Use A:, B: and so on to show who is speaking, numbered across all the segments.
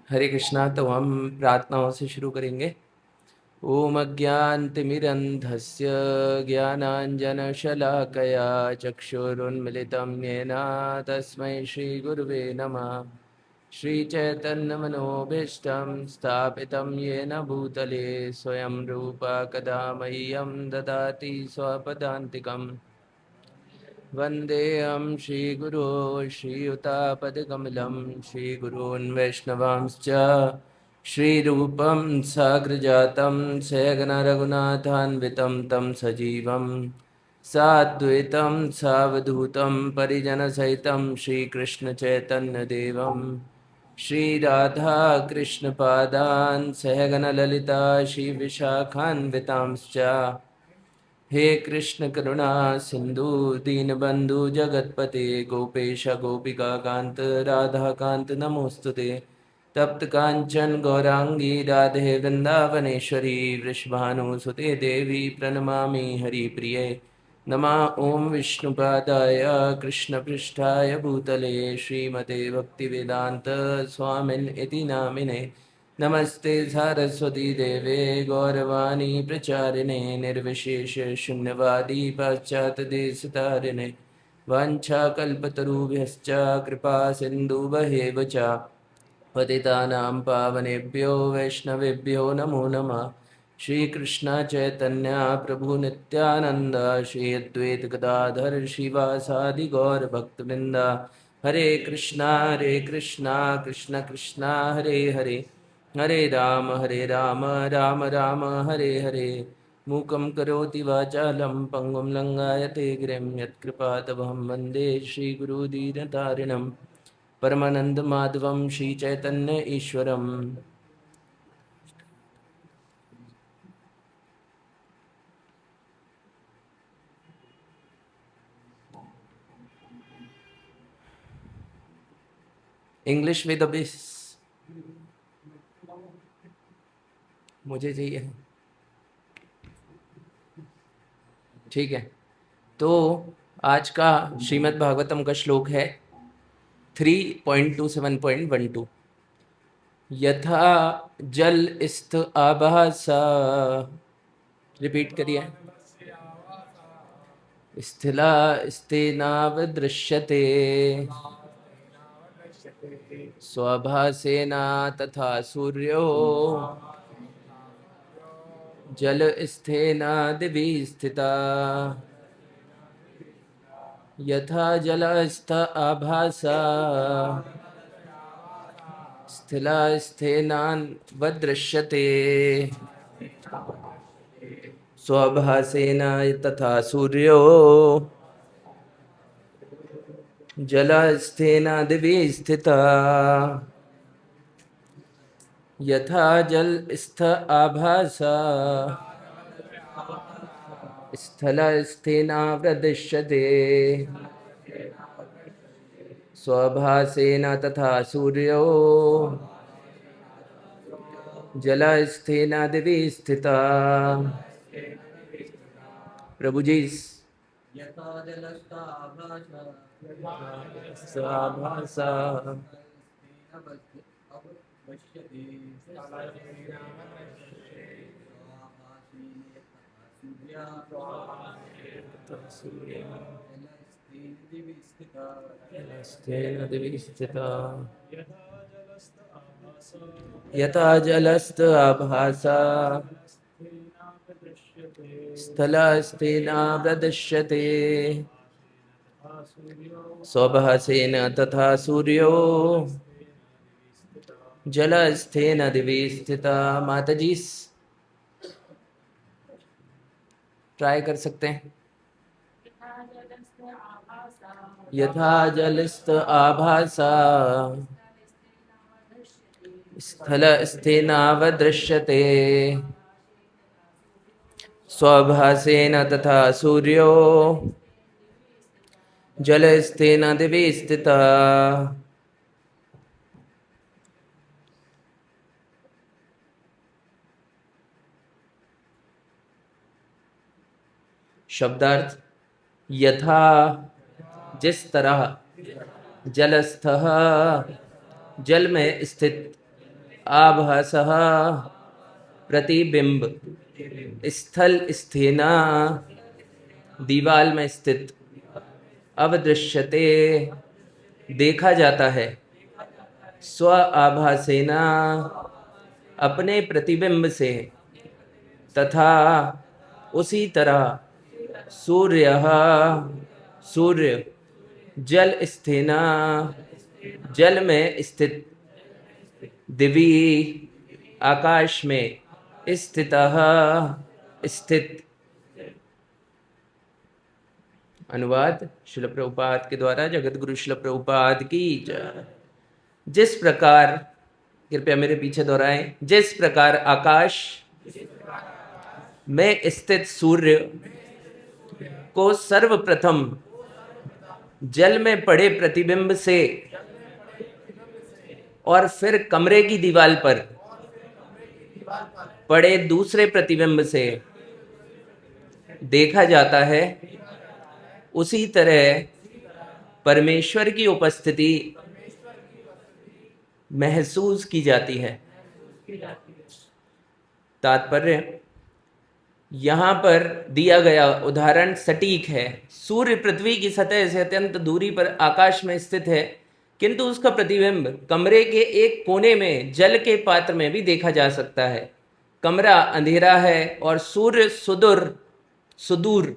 A: हरे कृष्णा। तो हम प्रार्थनाओं से शुरू करेंगे। ओम अज्ञानतिमिरन्धस्य ज्ञानाञ्जनशलाकया चक्षुरुन्मिलितं येन तस्मै श्रीगुरुवे नमः। श्रीचैतन्यमनोभीष्टं स्थापितं येन भूतले स्वयं रूपा कदा मह्यं ददाति स्वपदान्तिकम्। वन्देऽहं श्रीगुरो श्रीयुतापदकमलं श्रीगुरून् वैष्णवांश्च श्रीरूपं साग्रजातं सहगणरघुनाथान्वितं तं सजीवं साद्वैतं सावधूतं परिजनसहितं श्रीकृष्णचैतन्यदेवं श्रीराधाकृष्णपादान् सहगणललिता श्रीविशाखान्वितांश्च। हे कृष्ण करुणा सिंधु दीनबंधु जगतपते गोपेश गोपिका कांत राधा कांत नमोस्तुते। तप्त कांचन गौरांगी राधे वृंदावनेश्वरी वृषभानुसुते देवी प्रणमामि हरिप्रिये। नमः ओं विष्णुपादाय कृष्णपृष्ठाय भूतले श्रीमते भक्तिवेदांत स्वामिन् इति नामिने। नमस्ते सरस्वती देवे गौरवाणी प्रचारिणे निर्विशेष शून्यवादी पाश्चात्यदेशतारिणे। वाञ्छाकल्पतरुभ्यश्च कृपा सिन्धुभ्येव च पतितानां पावनेभ्यो वैष्णवेभ्यो नमो नमः। श्रीकृष्ण चैतन्य प्रभु नित्यानंद श्री अद्वैत गदाधर शिवासादि गौर भक्तवृंद। हरे कृष्णा कृष्ण कृष्णा हरे हरे, हरे राम राम राम हरे हरे। मूकं करोति वाचालं पंगुं लंघायते गिरिं यत्कृपातमहं वन्दे श्रीगुरुदीनतारिणं। परमानंद माधवम श्री चैतन्य ईश्वरम। इंग्लिश विद अबिस मुझे चाहिए। ठीक है, तो आज का श्रीमद् भागवतम का श्लोक है 3.27.12। यथा जल स्थ आभासा, रिपीट करिए। स्थिला स्तेनावदृश्यते स्वभासेना तथा सूर्यो जल स्थेना दिवि स्थिता। यथा जलस्थ आभासा स्थिला स्तेनावदृश्यते स्वभासेना तथा सूर्यो जलस्थेना दिवि स्थिता। यथा जल स्थ आभासा स्थल स्थेनावदृश्यते स्वभासेन तथा सूर्यो जलस्थेना दिवि स्थिता। प्रभु जी। यथा जलस्थ आभासा यथा जलस्थ आभासा स्थलस्तेनावदृश्यते स्वभासेन तथा सूर्यो जलस्थेन दिवि स्थिता। माता जी ट्राई कर सकते हैं। यथा जलस्थ आभासा स्थल स्थेनावदृश्यते स्वभासेन तथा सूर्यो जलस्थेन दिवि स्थिता। शब्दार्थ यथा जिस तरह, जलस्थ जल में स्थित, आभासः प्रतिबिंब स्थल स्थेना दीवाल में स्थित अवदृश्यते देखा जाता है स्व आभासेना अपने प्रतिबिंब से तथा उसी तरह सूर्य सूर्य जल स्थेना जल में स्थित दिवी आकाश में स्थितः स्थित। अनुवाद श्रील प्रभुपाद के द्वारा जगत गुरु श्रील प्रभुपाद की जय। जिस प्रकार, कृपया मेरे पीछे दोहराएं, जिस प्रकार आकाश में स्थित सूर्य को सर्वप्रथम जल में पड़े प्रतिबिंब से और फिर कमरे की दीवार पर पड़े दूसरे प्रतिबिंब से देखा जाता है, उसी तरह परमेश्वर की उपस्थिति महसूस की जाती है। तात्पर्य, यहाँ पर दिया गया उदाहरण सटीक है। सूर्य पृथ्वी की सतह से अत्यंत दूरी पर आकाश में स्थित है, किंतु उसका प्रतिबिंब कमरे के एक कोने में जल के पात्र में भी देखा जा सकता है। कमरा अंधेरा है और सूर्य सुदूर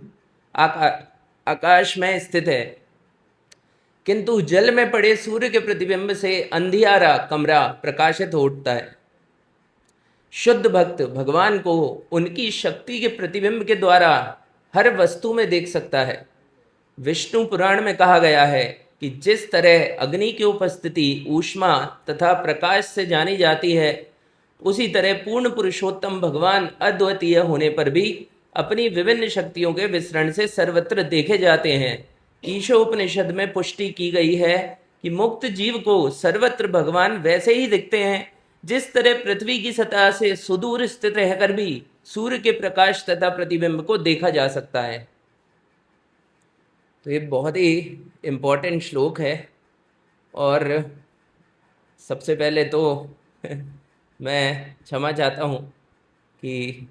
A: आकाश में स्थित है, किंतु जल में पड़े सूर्य के प्रतिबिंब से अंधियारा कमरा प्रकाशित हो उठता है। शुद्ध भक्त भगवान को उनकी शक्ति के प्रतिबिंब के द्वारा हर वस्तु में देख सकता है। विष्णु पुराण में कहा गया है कि जिस तरह अग्नि की उपस्थिति ऊष्मा तथा प्रकाश से जानी जाती है, उसी तरह पूर्ण पुरुषोत्तम भगवान अद्वितीय होने पर भी अपनी विभिन्न शक्तियों के विसरण से सर्वत्र देखे जाते हैं। ईशोपनिषद में पुष्टि की गई है कि मुक्त जीव को सर्वत्र भगवान वैसे ही दिखते हैं जिस तरह पृथ्वी की सतह से सुदूर स्थित रहकर भी सूर्य के प्रकाश तथा प्रतिबिंब को देखा जा सकता है। तो ये बहुत ही इम्पोर्टेंट श्लोक है। और सबसे पहले तो मैं क्षमा चाहता हूँ कि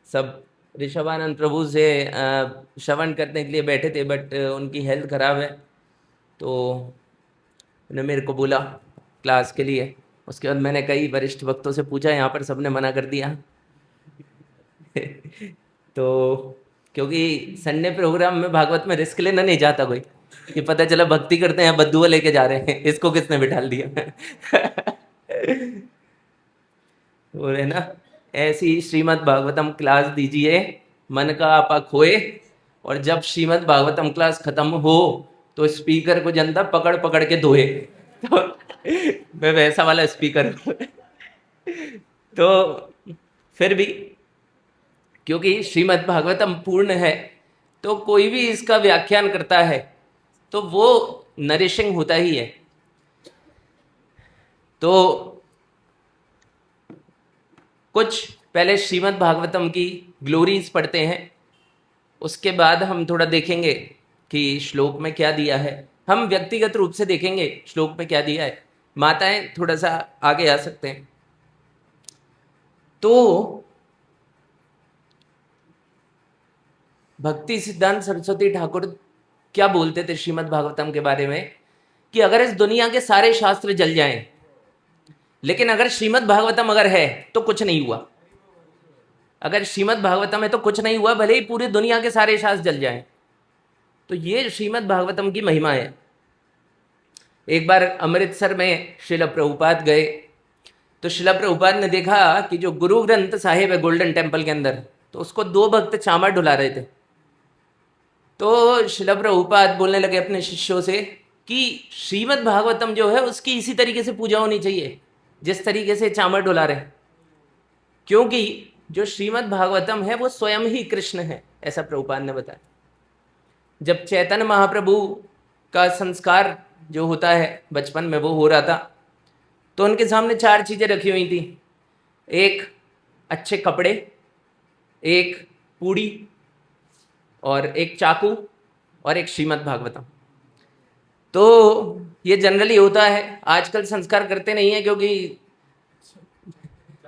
A: सब ऋषभानंद प्रभु से श्रवण करने के लिए बैठे थे, बट उनकी हेल्थ खराब है, तो उन्होंने मेरे को बोला क्लास के लिए। उसके बाद मैंने कई वरिष्ठ भक्तों से पूछा, यहाँ पर सबने मना कर दिया। तो क्योंकि संडे प्रोग्राम में भागवत में रिस्क लेना नहीं चाहता कोई, कि पता चला भक्ति करते हैं बद्दुआ लेके जा रहे हैं, इसको किसने बिठाल दिया। वो है ना, ऐसी श्रीमद् भागवतम क्लास दीजिए, मन का आपा खोए, और जब श्रीमद् भागवतम क्लास खत्म हो तो स्पीकर को जनता पकड़ पकड़ के धोए। तो मैं वैसा वाला स्पीकर हूँ। तो फिर भी क्योंकि श्रीमद् भागवतम पूर्ण है, तो कोई भी इसका व्याख्यान करता है तो वो नरिशिंग होता ही है। तो कुछ पहले श्रीमद् भागवतम की ग्लोरीज पढ़ते हैं, उसके बाद हम थोड़ा देखेंगे कि श्लोक में क्या दिया है। हम व्यक्तिगत रूप से देखेंगे श्लोक में क्या दिया है। माताएं थोड़ा सा आगे आ सकते हैं। तो भक्ति सिद्धांत सरस्वती ठाकुर क्या बोलते थे श्रीमद् भागवतम के बारे में, कि अगर इस दुनिया के सारे शास्त्र जल जाएं, लेकिन अगर श्रीमद् भागवतम अगर है तो कुछ नहीं हुआ। अगर श्रीमद् भागवतम है तो कुछ नहीं हुआ, भले ही पूरी दुनिया के सारे शास्त्र जल जाएं। तो ये श्रीमद् भागवतम की महिमा है। एक बार अमृतसर में श्रील प्रभुपाद गए, तो श्रील प्रभुपाद ने देखा कि जो गुरु ग्रंथ साहिब है गोल्डन टेम्पल के अंदर, तो उसको 2 भक्त चामर ढुला रहे थे। तो श्रील प्रभुपाद बोलने लगे अपने शिष्यों से कि श्रीमद् भागवतम जो है उसकी इसी तरीके से पूजा होनी चाहिए जिस तरीके से चामर ढुला रहे, क्योंकि जो श्रीमद् भागवतम है वो स्वयं ही कृष्ण है, ऐसा प्रभुपाद ने बताया। जब चैतन्य महाप्रभु का संस्कार जो होता है बचपन में वो हो रहा था, तो उनके सामने 4 चीज़ें रखी हुई थी। एक अच्छे कपड़े, एक पूड़ी, और एक चाकू, और एक श्रीमद् भागवतम। तो ये जनरली होता है, आजकल संस्कार करते नहीं है, क्योंकि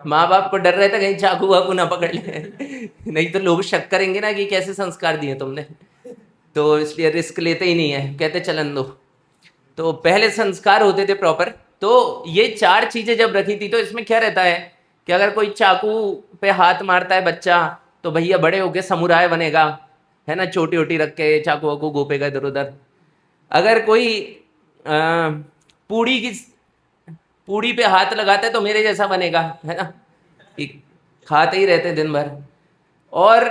A: माँ बाप को डर रहता कहीं चाकू वाकू ना पकड़ ले, नहीं तो लोग शक करेंगे ना कि कैसे संस्कार दिए तुमने, तो इसलिए रिस्क लेते ही नहीं है, कहते चलन दो। तो पहले संस्कार होते थे प्रॉपर। तो ये चार चीजें जब रखी थी, तो इसमें क्या रहता है कि अगर कोई चाकू पे हाथ मारता है बच्चा, तो भैया बड़े होके समुराय बनेगा, है ना, चोटी वोटी रख के चाकू वाकू गोपेगा इधर उधर। अगर कोई पूड़ी की पूड़ी पे हाथ लगाता है तो मेरे जैसा बनेगा, है ना, कि खाते ही रहते दिन भर। और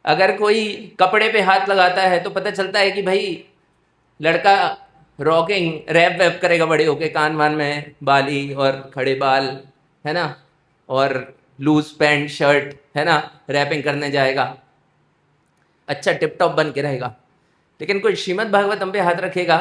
A: अगर कोई कपड़े पे हाथ लगाता है तो पता चलता है कि भाई लड़का रॉकिंग रैप वैप करेगा बड़े होके, कान वान में बाली और खड़े बाल, है ना, और लूज पैंट शर्ट, है ना, रैपिंग करने जाएगा, अच्छा टिप टॉप बन के रहेगा। लेकिन कोई श्रीमद् भागवतम पे हाथ रखेगा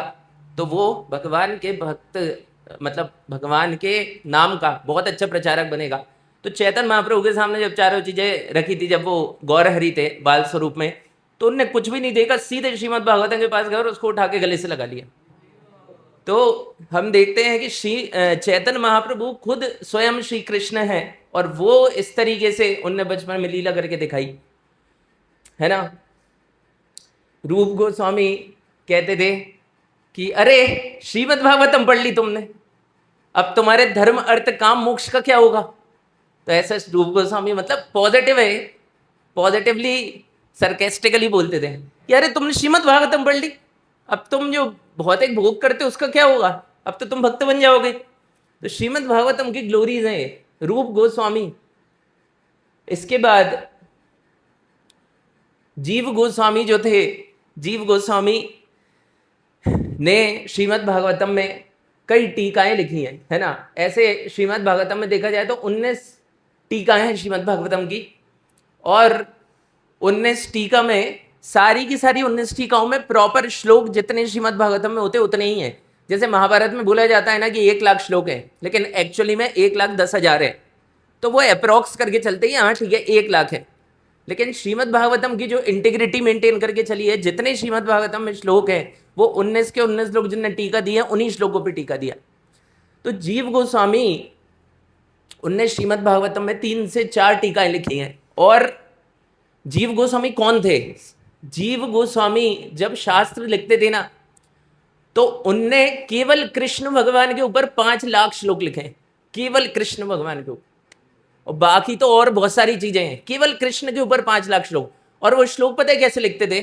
A: तो वो भगवान के भक्त, मतलब भगवान के नाम का बहुत अच्छा प्रचारक बनेगा। तो चैतन्य महाप्रभु के सामने जब चारों चीजें रखी थी, जब वो गौरहरि थे बाल स्वरूप में, तो उनने कुछ भी नहीं देखा, सीधे श्रीमद् भागवतम के पास गए और उसको उठा के गले से लगा लिया। तो हम देखते हैं कि श्री चैतन्य महाप्रभु खुद स्वयं श्री कृष्ण है, और वो इस तरीके से उनने बचपन में लीला करके दिखाई, है ना। रूप गोस्वामी कहते थे कि अरे श्रीमद् भागवतम पढ़ ली तुमने, अब तुम्हारे धर्म अर्थ काम मोक्ष का क्या होगा। तो ऐसा रूप गोस्वामी मतलब पॉजिटिव है, पॉजिटिवली सरकेस्टिकली बोलते थे कि अरे तुमने श्रीमद् भागवतम पढ़ ली, अब तुम जो भौतिक भोग करते हो उसका क्या होगा, अब तो तुम भक्त बन जाओगे। तो श्रीमद् भागवतम की ग्लोरीज हैं रूप गोस्वामी। इसके बाद जीव गोस्वामी जो थे, जीव गोस्वामी ने श्रीमद् भागवतम में कई टीकाएं लिखी हैं, है ना। ऐसे श्रीमद् भागवतम में देखा जाए तो 19 टीकाएं हैं श्रीमद् भागवतम की, और 19 टीका में सारी की सारी 19 टीकाओं में प्रॉपर श्लोक जितने श्रीमद् भागवतम में होते उतने ही हैं। जैसे महाभारत में बोला जाता है ना कि 1 लाख श्लोक है, लेकिन एक्चुअली में 1,10,000 है, तो वो अप्रॉक्स करके चलते ही हाँ ठीक है 1 लाख है। लेकिन श्रीमद् भागवतम की जो इंटीग्रिटी मेंटेन करके चली है, जितने श्रीमद् भागवतम में श्लोक है वो 19 के 19 लोग जिनने टीका दिया उन्हीं श्लोकों पे टीका दिया। तो जीव गोस्वामी उनने श्रीमद् भागवतम में 3 से 4 टीकाएं लिखी हैं। और जीव गोस्वामी कौन थे? जीव गोस्वामी जब शास्त्र लिखते थे ना, तो उनने केवल कृष्ण भगवान के ऊपर 5 लाख श्लोक लिखे हैं, केवल कृष्ण भगवान के ऊपर, और बाकी तो और बहुत सारी चीजें हैं, केवल कृष्ण के ऊपर 5 लाख श्लोक। और वो श्लोक पता है कैसे लिखते थे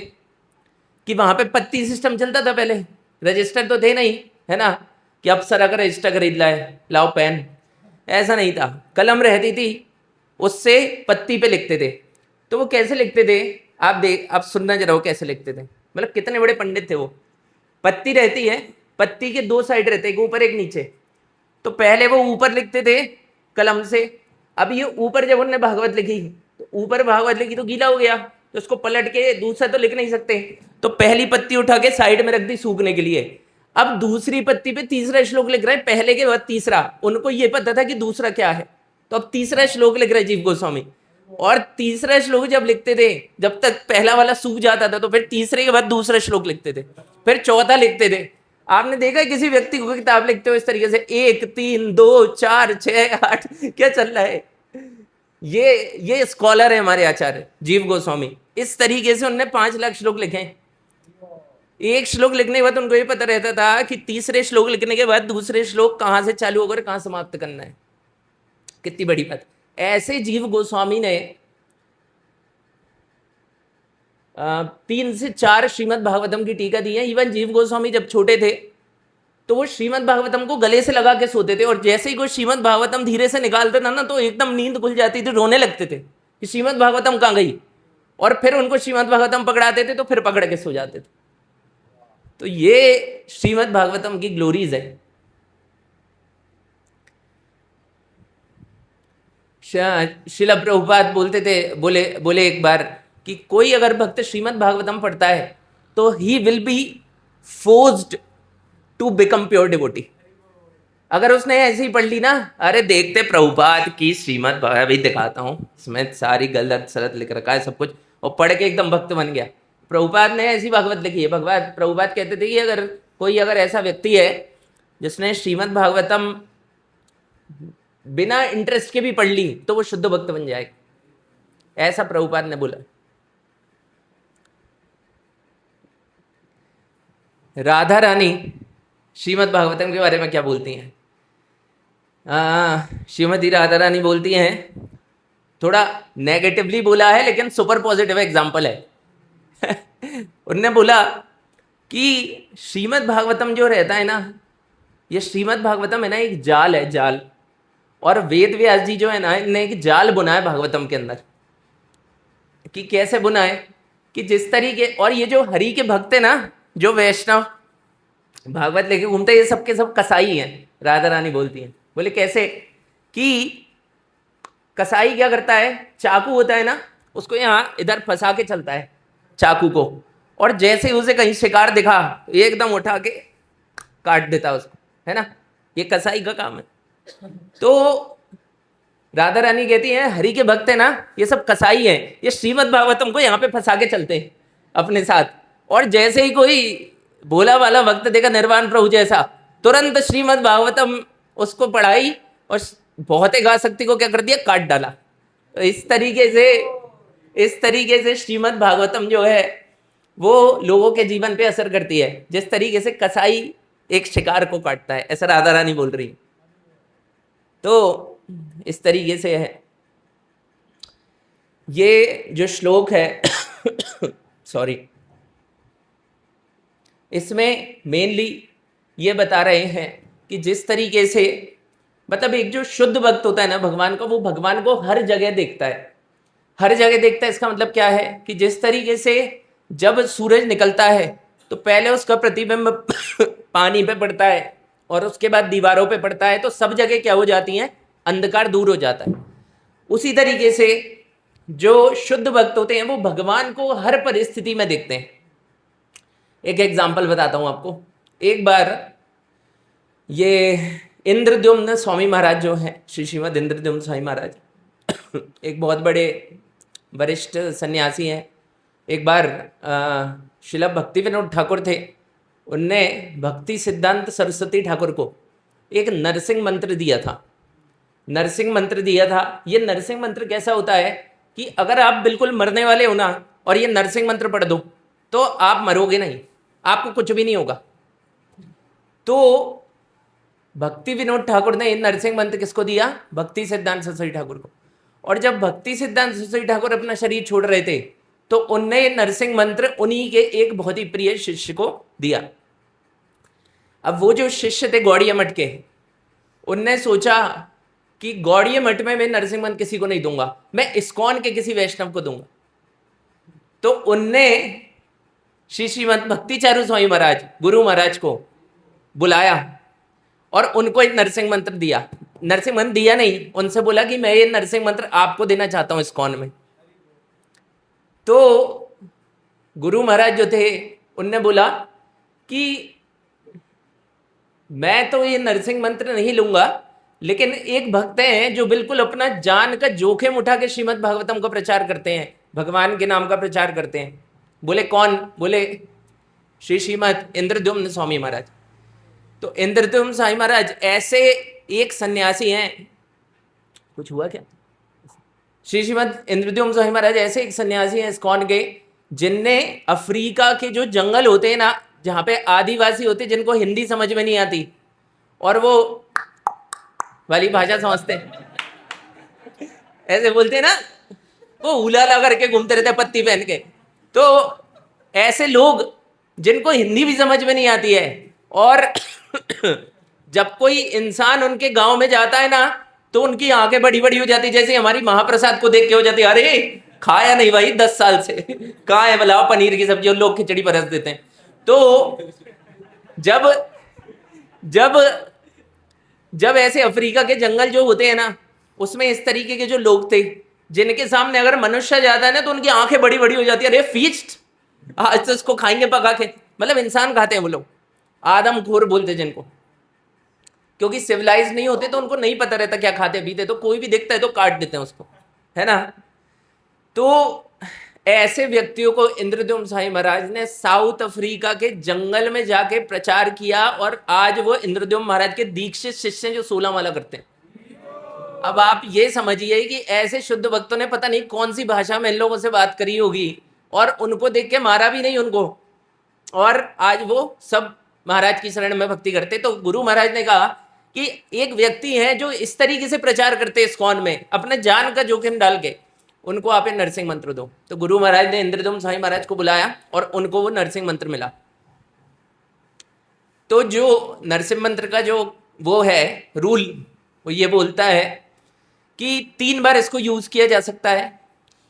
A: कि वहां पे पत्ती सिस्टम चलता था, पहले रजिस्टर तो थे नहीं, है ना, कि अब सर अगर रजिस्टर खरीद लाए लाओ पेन, ऐसा नहीं था, कलम रहती थी उससे पत्ती पे लिखते थे। तो वो कैसे लिखते थे आप सुनना जरा वो कैसे लिखते थे, मतलब कितने बड़े पंडित थे वो। पत्ती रहती है, पत्ती के 2 साइड रहते, एक ऊपर एक नीचे। तो पहले वो ऊपर लिखते थे कलम से, अब ये ऊपर जब उन्होंने भागवत लिखी तो ऊपर भागवत लिखी तो गीला हो गया, तो उसको पलट के दूसरा तो लिख नहीं सकते, तो पहली पत्ती उठा के साइड में रख दी सूखने के लिए। अब दूसरी पत्ती पे तीसरा श्लोक लिख रहे हैं, पहले के बाद तीसरा, उनको ये पता था कि दूसरा क्या है, तो अब तीसरा श्लोक लिख रहे जीव गोस्वामी। और तीसरा श्लोक जब लिखते थे, जब तक पहला वाला सूख जाता था तो फिर तीसरे के बाद दूसरा श्लोक लिखते थे, फिर चौथा लिखते थे। आपने देखा है किसी व्यक्ति को किताब लिखते हो इस तरीके से 1 3 2 4 6 8 क्या चल रहा है? ये स्कॉलर है हमारे आचार्य जीव गोस्वामी, इस तरीके से उन्होंने 5 लाख श्लोक लिखे हैं। एक श्लोक लिखने के बाद उनको ये पता रहता था कि तीसरे श्लोक लिखने के बाद दूसरे श्लोक कहां से चालू होकर कहां समाप्त करना है। कितनी बड़ी बात। ऐसे जीव गोस्वामी ने 3 से 4 श्रीमद् भागवतम की टीका दी है। इवन जीव गोस्वामी जब छोटे थे तो वो श्रीमद् भागवतम को गले से लगा के सोते थे, और जैसे ही कोई श्रीमद् भागवतम धीरे से निकालते था ना तो एकदम नींद खुल जाती थी, रोने लगते थे कि श्रीमद् भागवतम कहाँ गई, और फिर उनको श्रीमद् भागवतम पकड़ाते थे तो फिर पकड़ के सो जाते थे। तो ये श्रीमद् भागवतम की ग्लोरीज है। शिला प्रभुपाद बोलते थे, बोले एक बार कि कोई अगर भक्त श्रीमद् भागवतम पढ़ता है तो he will be forced to become pure devotee. अगर उसने ऐसे ही पढ़ ली ना, अरे देखते प्रभुपाद की श्रीमद् भागवत, अभी दिखाता हूँ इसमें सारी गलत सलत लिख रखा है सब कुछ, और पढ़ के एकदम भक्त बन गया। प्रभुपाद ने ऐसी भागवत लिखी है। प्रभुपाद कहते थे कि अगर ऐसा व्यक्ति है जिसने श्रीमद् भागवतम बिना इंटरेस्ट के भी पढ़ ली तो वो शुद्ध भक्त बन जाएगा, ऐसा प्रभुपाद ने बोला। राधा रानी श्रीमद् भागवतम के बारे में क्या बोलती हैं? श्रीमती राधा रानी बोलती हैं, थोड़ा नेगेटिवली बोला है लेकिन सुपर पॉजिटिव एग्जाम्पल है। उनने बोला कि श्रीमद् भागवतम जो रहता है ना, ये श्रीमद् भागवतम है ना, एक जाल है, जाल। और वेद व्यास जी जो है ना, इनने एक जाल बुना है भागवतम के अंदर। कि कैसे बुना है? कि जिस तरीके, और ये जो हरि के भक्त है ना, जो वैष्णव भागवत लेके घूमते, ये सब के सब कसाई हैं। राधा रानी बोलती हैं, बोले कैसे? कि कसाई क्या करता है, चाकू होता है ना, उसको यहाँ इधर फंसा के चलता है चाकू को, और जैसे ही उसे कहीं शिकार दिखा एकदम उठा के काट देता है उसको, है ना। ये कसाई का काम है। तो राधा रानी कहती है, हरि के भक्त है ना, ये सब कसाई हैं, ये श्रीमद् भागवतम को यहाँ पे फंसा के चलते हैं अपने साथ। और जैसे ही कोई भोला वाला भक्त देखा, निर्वाण प्रभु जैसा, तुरंत श्रीमद् भागवतम उसको पढ़ाई और भौतिक आसक्ति को क्या कर दिया, काट डाला। तो इस तरीके से श्रीमद् भागवतम जो है वो लोगों के जीवन पे असर करती है, जिस तरीके से कसाई एक शिकार को काटता है, ऐसा राधा रानी बोल रही। तो इस तरीके से है ये जो श्लोक है। सॉरी, इसमें मेनली ये बता रहे हैं कि जिस तरीके से, मतलब एक जो शुद्ध भक्त होता है ना भगवान का, वो भगवान को हर जगह देखता है, हर जगह देखता है। इसका मतलब क्या है कि जिस तरीके से जब सूरज निकलता है तो पहले उसका प्रतिबिंब पानी पे पड़ता है और उसके बाद दीवारों पे पड़ता है, तो सब जगह क्या हो जाती हैं, अंधकार दूर हो जाता है। उसी तरीके से जो शुद्ध भक्त होते हैं वो भगवान को हर परिस्थिति में देखते हैं। एक एग्जाम्पल बताता हूं आपको। एक बार ये इंद्रद्युम्न स्वामी महाराज जो हैं, श्री श्रीमद इंद्रद्युम्न स्वामी महाराज, एक बहुत बड़े वरिष्ठ सन्यासी हैं। एक बार श्रील भक्ति विनोद ठाकुर थे, उनने भक्ति सिद्धांत सरस्वती ठाकुर को एक नरसिंह मंत्र दिया था। नरसिंह मंत्र दिया था। ये नरसिंह मंत्र कैसा होता है कि अगर आप बिल्कुल मरने वाले हो ना और ये नरसिंह मंत्र पढ़ दो तो आप मरोगे नहीं, आपको कुछ भी नहीं होगा। तो भक्ति विनोद ठाकुर ने ये नरसिंह मंत्र किसको दिया, भक्ति सिद्धांत सरस्वती ठाकुर को। और जब भक्ति सिद्धांत सरस्वती ठाकुर अपना शरीर छोड़ रहे थे तो उनने ये नरसिंह मंत्र उन्हीं के एक बहुत ही प्रिय शिष्य को दिया। अब वो जो शिष्य थे गौड़िया मठ के, उनने सोचा कि गौड़िया मठ में मैं नरसिंह मंत्र किसी को नहीं दूंगा, मैं इस्कॉन के किसी वैष्णव को दूंगा। तो उनने श्री श्रीमद भक्ति चारू स्वामी महाराज, गुरु महाराज को बुलाया और उनको एक नरसिंह मंत्र दिया। नरसिंह मंत्र दिया नहीं, उनसे बोला कि मैं ये नरसिंह मंत्र आपको देना चाहता हूं इस्कॉन में। तो गुरु महाराज जो थे उनने बोला कि मैं तो ये नरसिंह मंत्र नहीं लूंगा, लेकिन एक भक्त हैं जो बिल्कुल अपना जान का जोखिम उठा के श्रीमद् भागवतम का प्रचार करते हैं, भगवान के नाम का प्रचार करते हैं। बोले कौन? बोले श्री श्रीमद इंद्रद्युम्न स्वामी महाराज। तो इंद्रद्युम्न स्वामी महाराज ऐसे एक सन्यासी हैं, कुछ हुआ क्या? श्री श्रीमद इंद्रद्युम्न स्वामी महाराज ऐसे एक सन्यासी हैं इस्कॉन के, जिनने अफ्रीका के जो जंगल होते हैं ना, जहाँ पे आदिवासी होते, जिनको हिंदी समझ में नहीं आती और वो वाली भाषा समझते ऐसे बोलते हैं ना, वो उलाला करके घूमते रहते पत्ती पहन के। तो ऐसे लोग जिनको हिंदी भी समझ में नहीं आती है, और जब कोई इंसान उनके गांव में जाता है ना तो उनकी आंखें बड़ी बड़ी हो जाती, जैसे हमारी महाप्रसाद को देख के हो जाती, अरे खाया नहीं भाई 10 साल से, कहाँ है भला पनीर की सब्जी, और लोग खिचड़ी परस देते हैं। तो जब जब जब ऐसे अफ्रीका के जंगल जो होते हैं ना, उसमें इस तरीके के जो लोग थे, जिनके सामने अगर मनुष्य जाता है ना तो उनकी आंखें बड़ी बड़ी हो जाती है, अरे फीस्ट, आज तो इसको खाएंगे पका के। मतलब इंसान खाते हैं वो लोग, आदमखोर बोलते जिनको, क्योंकि सिविलाइज नहीं होते तो उनको नहीं पता रहता क्या खाते पीते, तो कोई भी देखता है तो काट देते हैं उसको, है ना। तो ऐसे व्यक्तियों को इंद्रद्युम्न स्वामी महाराज ने साउथ अफ्रीका के जंगल में जाके प्रचार किया, और आज वो इंद्रद्युम्न महाराज के दीक्षित शिष्य हैं जो 16 माला करते हैं। अब आप ये समझिए कि ऐसे शुद्ध भक्तों ने पता नहीं कौन सी भाषा में इन लोगों से बात करी होगी और उनको देख के मारा भी नहीं उनको, और आज वो सब महाराज की शरण में भक्ति करते। तो गुरु महाराज ने कहा कि एक व्यक्ति है जो इस तरीके से प्रचार करते इस्कॉन में अपने जान का जोखिम डाल के, उनको आप नरसिंह मंत्र दो। तो गुरु महाराज ने इंद्रदुम्न स्वामी महाराज को बुलाया और उनको वो नरसिंह मंत्र मिला। तो जो नरसिंह मंत्र का जो वो है रूल, वो ये बोलता है कि 3 बार इसको यूज किया जा सकता है,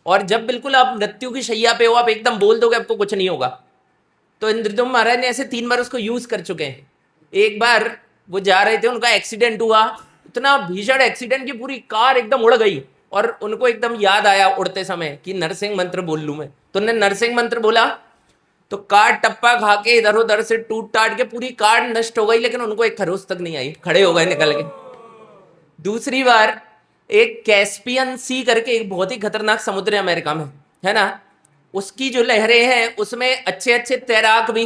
A: और जब बिल्कुल आप मृत्यु की शैया पे हो आप एकदम बोल दोगे आपको कुछ नहीं होगा। तो इंद्रदुम्न महाराज ने ऐसे 3 बार उसको यूज कर चुके हैं। एक बार वो जा रहे थे, उनका एक्सीडेंट हुआ, इतना भीषण एक्सीडेंट की पूरी कार एकदम उड़ गई, और उनको एकदम याद आया उड़ते समय कि नरसिंह मंत्र बोल लूं मैं। तो उन्होंने नरसिंह मंत्र बोला, तो कार टप्पा खा के इधर उधर से टूट टाट के पूरी कार नष्ट हो गई, लेकिन उनको एक खरोच तक नहीं आई, खड़े हो गए निकल के। दूसरी बार एक कैस्पियन सी करके एक बहुत ही खतरनाक समुद्र है अमेरिका में, है ना, उसकी जो लहरें हैं उसमें अच्छे अच्छे तैराक भी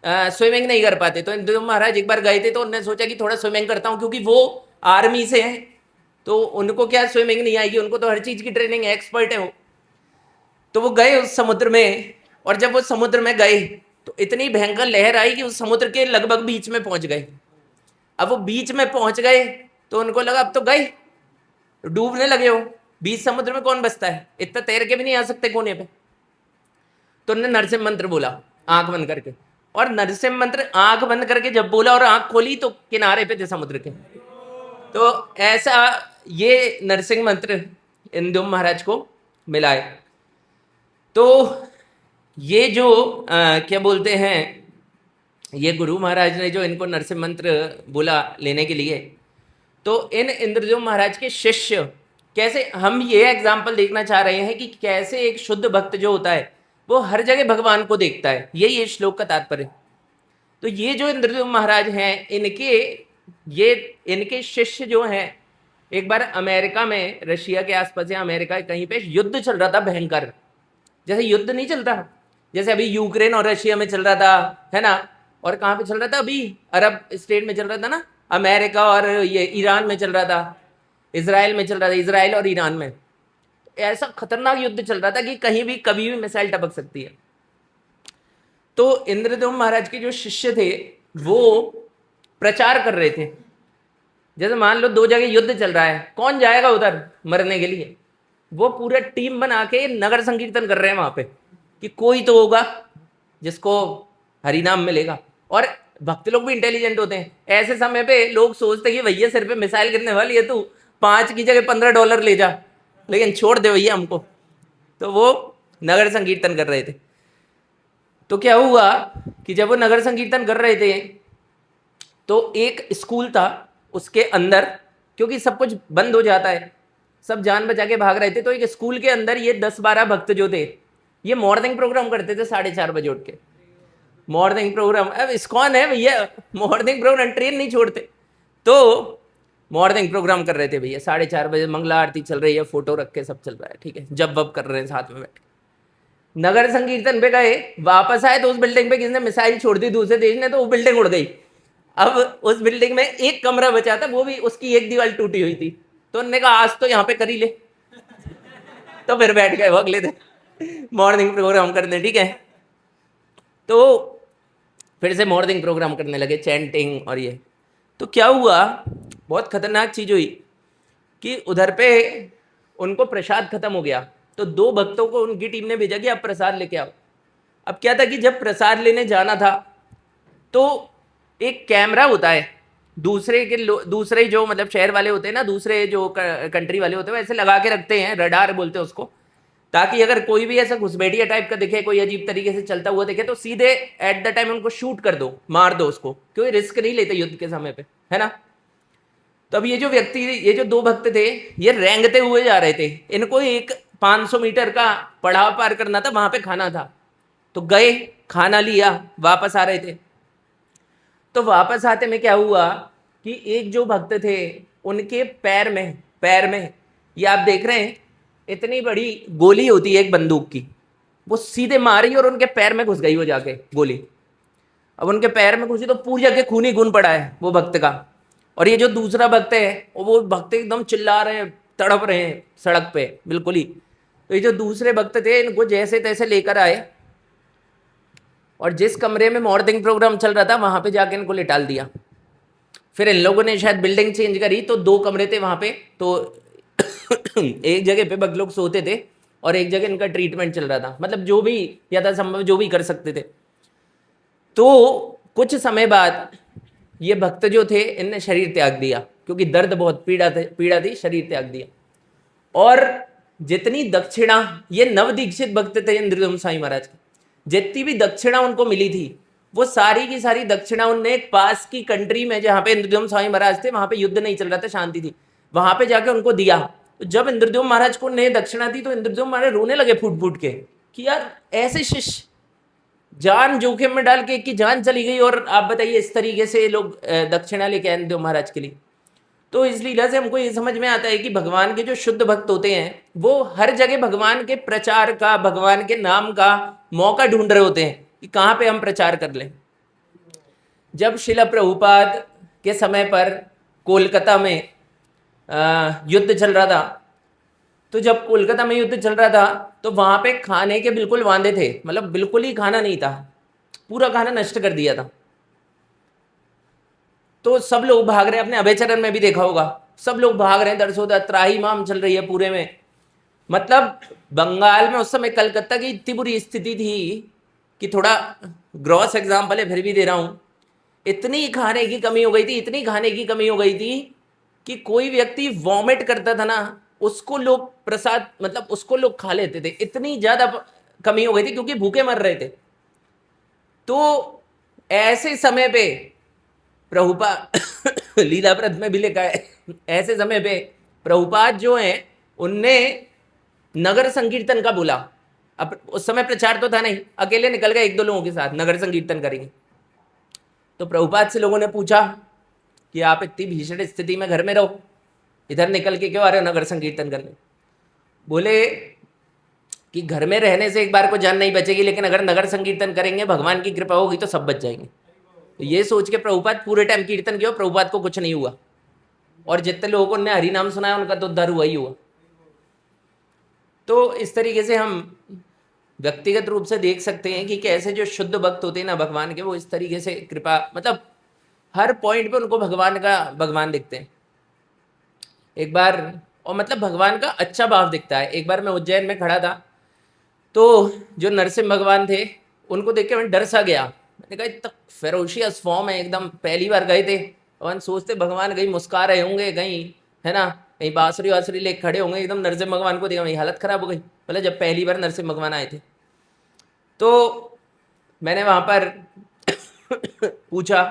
A: स्विमिंग नहीं कर पाते। तो इंद्रदुम्न महाराज एक बार गए थे, तो उन्होंने सोचा कि थोड़ा स्विमिंग करता हूँ, क्योंकि वो आर्मी से हैं तो उनको क्या स्विमिंग नहीं आएगी, उनको तो हर चीज की ट्रेनिंग है, एक्सपर्ट है वो। तो वो गए उस समुद्र में, और जब वो समुद्र में गए तो इतनी भयंकर लहर आई कि उस समुद्र के लगभग बीच में पहुंच गए। अब वो बीच में पहुंच गए तो उनको लगा अब तो गए, डूबने लगे हो, बीच समुद्र में कौन बसता है, इतना तैर के भी नहीं आ सकते कोने पे। तो उन्होंने नरसिंह मंत्र बोला आंख बंद करके, और नरसिंह मंत्र आंख बंद करके जब बोला और आंख खोली तो किनारे पे थे समुद्र के। तो ऐसा ये नरसिंह मंत्र इंद्रदुम्न महाराज को मिला है। तो ये जो क्या बोलते हैं, ये गुरु महाराज ने जो इनको नरसिंह मंत्र बोला लेने के लिए, तो इन इंद्रदुम्न महाराज के शिष्य कैसे, हम ये एग्जाम्पल देखना चाह रहे हैं कि कैसे एक शुद्ध भक्त जो होता है वो हर जगह भगवान को देखता है, यही ये श्लोक का तात्पर्य। तो ये जो इंद्रदुम्न महाराज हैं, इनके शिष्य जो हैं, एक बार अमेरिका में, रशिया के आसपास या अमेरिका कहीं पे युद्ध चल रहा था भयंकर, जैसे युद्ध नहीं चलता, जैसे अभी यूक्रेन और रशिया में चल रहा था, है ना, और कहाँ पे चल रहा था, अभी अरब स्टेट में चल रहा था ना, अमेरिका और ये ईरान में चल रहा था, इजराइल में चल रहा था, इजराइल और ईरान में ऐसा खतरनाक युद्ध चल रहा था कि कहीं भी कभी भी मिसाइल टपक सकती है। तो इंद्रदुम्न महाराज के जो शिष्य थे वो प्रचार कर रहे थे, जैसे मान लो 2 जगह युद्ध चल रहा है, कौन जाएगा उधर मरने के लिए, वो पूरा टीम बना के नगर संकीर्तन कर रहे हैं वहां पे कि कोई तो होगा जिसको हरिनाम मिलेगा। और भक्त लोग भी इंटेलिजेंट होते हैं, ऐसे समय पे लोग सोचते कि भैया सिर पे मिसाइल गिरने वाली है, तू 5 की जगह $15 ले जा, लेकिन छोड़ दे भैया हमको। तो वो नगर संकीर्तन कर रहे थे। तो क्या हुआ कि जब वो नगर संकीर्तन कर रहे थे तो एक स्कूल था, उसके अंदर, क्योंकि सब कुछ बंद हो जाता है, सब जान बचा के भाग रहे थे, तो एक स्कूल के अंदर ये 10-12 भक्त जो थे, ये मॉर्निंग प्रोग्राम करते थे 4:30 बजे उठ के। मॉर्निंग प्रोग्राम, अब इस्कॉन है भैया, मॉर्निंग प्रोग्राम, ट्रेन नहीं छोड़ते, तो मॉर्निंग प्रोग्राम कर रहे थे भैया 4:30 बजे, मंगला आरती चल रही है, फोटो रख के सब चल रहा है, ठीक है, जब वब कर रहे हैं साथ में बैठ के। नगर संकीर्तन पे गए, वापस आए तो उस बिल्डिंग पे किसी ने मिसाइल छोड़ दी दूसरे देश ने, तो वो बिल्डिंग उड़ गई। अब उस बिल्डिंग में एक कमरा बचा था, वो भी उसकी एक दीवार टूटी हुई थी। तो उन्होंने कहा आज तो यहाँ पे कर ही ले, तो फिर बैठ गए वो अगले दिन मॉर्निंग प्रोग्राम करने, ठीक है। तो फिर से मॉर्निंग प्रोग्राम करने लगे, चैंटिंग और ये। तो क्या हुआ, बहुत खतरनाक चीज हुई कि उधर पे उनको प्रसाद खत्म हो गया, तो 2 भक्तों को उनकी टीम ने भेजा कि आप प्रसाद लेके आओ। अब क्या था कि जब प्रसाद लेने जाना था तो एक कैमरा होता है, दूसरे जो मतलब शहर वाले होते हैं ना, दूसरे जो कंट्री वाले होते हैं, वैसे लगा के रखते हैं, रडार बोलते हैं उसको, ताकि अगर कोई भी ऐसा घुसपैठिया टाइप का दिखे, कोई अजीब तरीके से चलता हुआ दिखे, तो सीधे एट द टाइम उनको शूट कर दो, मार दो उसको, क्योंकि रिस्क नहीं लेते युद्ध के समय पे, है ना। तो अब ये जो व्यक्ति, ये जो 2 भक्त थे, ये रेंगते हुए जा रहे थे, इनको एक 500 मीटर का पड़ाव पार करना था, वहां पे खाना था। तो गए, खाना लिया, वापस आ रहे थे। तो वापस आते में क्या हुआ कि एक जो भक्त थे उनके पैर में ये आप देख रहे हैं, इतनी बड़ी गोली होती है एक बंदूक की, वो सीधे मारी और उनके पैर में घुस गई वो जाके गोली। अब उनके पैर में घुसी तो पूरी जगह खून ही खून पड़ा है वो भक्त का। और ये जो दूसरा भक्त है वो भक्त एकदम चिल्ला रहे हैं, तड़प रहे हैं सड़क पे बिल्कुल ही। तो ये जो दूसरे भक्त थे इनको जैसे तैसे लेकर आए और जिस कमरे में मॉर्निंग प्रोग्राम चल रहा था वहां पे जाके इनको लिटाल दिया। फिर इन लोगों ने शायद बिल्डिंग चेंज करी तो 2 कमरे थे वहां पे, तो एक जगह पे भक्त लोग सोते थे और एक जगह इनका ट्रीटमेंट चल रहा था, मतलब जो भी यथासंभव जो भी कर सकते थे। तो कुछ समय बाद ये भक्त जो थे इनने शरीर त्याग दिया, क्योंकि दर्द बहुत पीड़ा थी, शरीर त्याग दिया। और जितनी दक्षिणा, ये नवदीक्षित भक्त थे इंद्रदुम्न साईं महाराज के, जितनी भी दक्षिणा उनको मिली थी वो सारी की सारी दक्षिणा उनने एक पास की कंट्री में जहां पे इंद्रदुम्न स्वामी महाराज थे, वहां पे युद्ध नहीं चल रहा था, शांति थी, वहां पे जाके उनको दिया। तो जब इंद्रदुम्न महाराज को ने दक्षिणा दी तो इंद्रदुम्न महाराज रोने लगे फूट फूट के कि यार ऐसे शिष्य जान जोखिम में डाल के एक की जान चली गई और आप बताइए इस तरीके से लोग दक्षिणा लेके आए इंद्रदुम्न महाराज के लिए। तो इस लीला से हमको ये समझ में आता है कि भगवान के जो शुद्ध भक्त होते हैं वो हर जगह भगवान के प्रचार का, भगवान के नाम का मौका ढूंढ रहे होते हैं कि कहाँ पे हम प्रचार कर लें। जब शिला प्रभुपाद के समय पर कोलकाता में युद्ध चल रहा था, तो जब कोलकाता में युद्ध चल रहा था तो वहाँ पे खाने के बिल्कुल वांदे थे, मतलब बिल्कुल ही खाना नहीं था, पूरा खाना नष्ट कर दिया था। तो सब लोग भाग रहे हैं, अपने अभयचरण में भी देखा होगा, सब लोग भाग रहे हैं, दरसोदा त्राही माम चल रही है पूरे में। मतलब बंगाल में उस समय कलकत्ता की इतनी बुरी स्थिति थी कि थोड़ा ग्रॉस एग्जाम्पल है फिर भी दे रहा हूँ, इतनी खाने की कमी हो गई थी, इतनी खाने की कमी हो गई थी कि कोई व्यक्ति वॉमिट करता था ना उसको लोग प्रसाद, मतलब उसको लोग खा लेते थे, इतनी ज्यादा कमी हो गई थी क्योंकि भूखे मर रहे थे। तो ऐसे समय पे प्रभुपाद लीलाव्रत में भी लिखा है, ऐसे समय पे प्रभुपाद जो हैं उनने नगर संकीर्तन का बोला। अब उस समय प्रचार तो था नहीं, अकेले निकल गए 1-2 लोगों के साथ नगर संकीर्तन करेंगे। तो प्रभुपाद से लोगों ने पूछा कि आप इतनी भीषण स्थिति में घर में रहो, इधर निकल के क्यों आ रहे हो नगर संकीर्तन करने। बोले कि घर में रहने से एक बार को जान नहीं बचेगी, लेकिन अगर नगर संकीर्तन करेंगे भगवान की कृपा होगी तो सब बच जाएंगे। तो ये सोच के प्रभुपाद पूरे टाइम कीर्तन किया, प्रभुपाद को कुछ नहीं हुआ और जितने लोगों ने हरि नाम सुनाया उनका तो उद्धार हुआ ही हुआ। तो इस तरीके से हम व्यक्तिगत रूप से देख सकते हैं कि कैसे जो शुद्ध भक्त होते हैं ना भगवान के, वो इस तरीके से कृपा, मतलब हर पॉइंट पे उनको भगवान दिखते हैं। एक बार, और मतलब भगवान का अच्छा भाव दिखता है। एक बार मैं उज्जैन में खड़ा था तो जो नरसिंह भगवान थे उनको देख के मैं डर सा गया। मैंने कहा इतना फेरोशियस फॉर्म है एकदम, पहली बार गए थे और सोचते भगवान कहीं मुस्कुरा रहे होंगे, कहीं है ना, कहीं बांसुरी वासुरी लेके खड़े होंगे, एकदम नरसिंह भगवान को देखा मेरी हालत खराब हो गई। मतलब जब पहली बार नरसिंह भगवान आए थे तो मैंने वहाँ पर पूछा,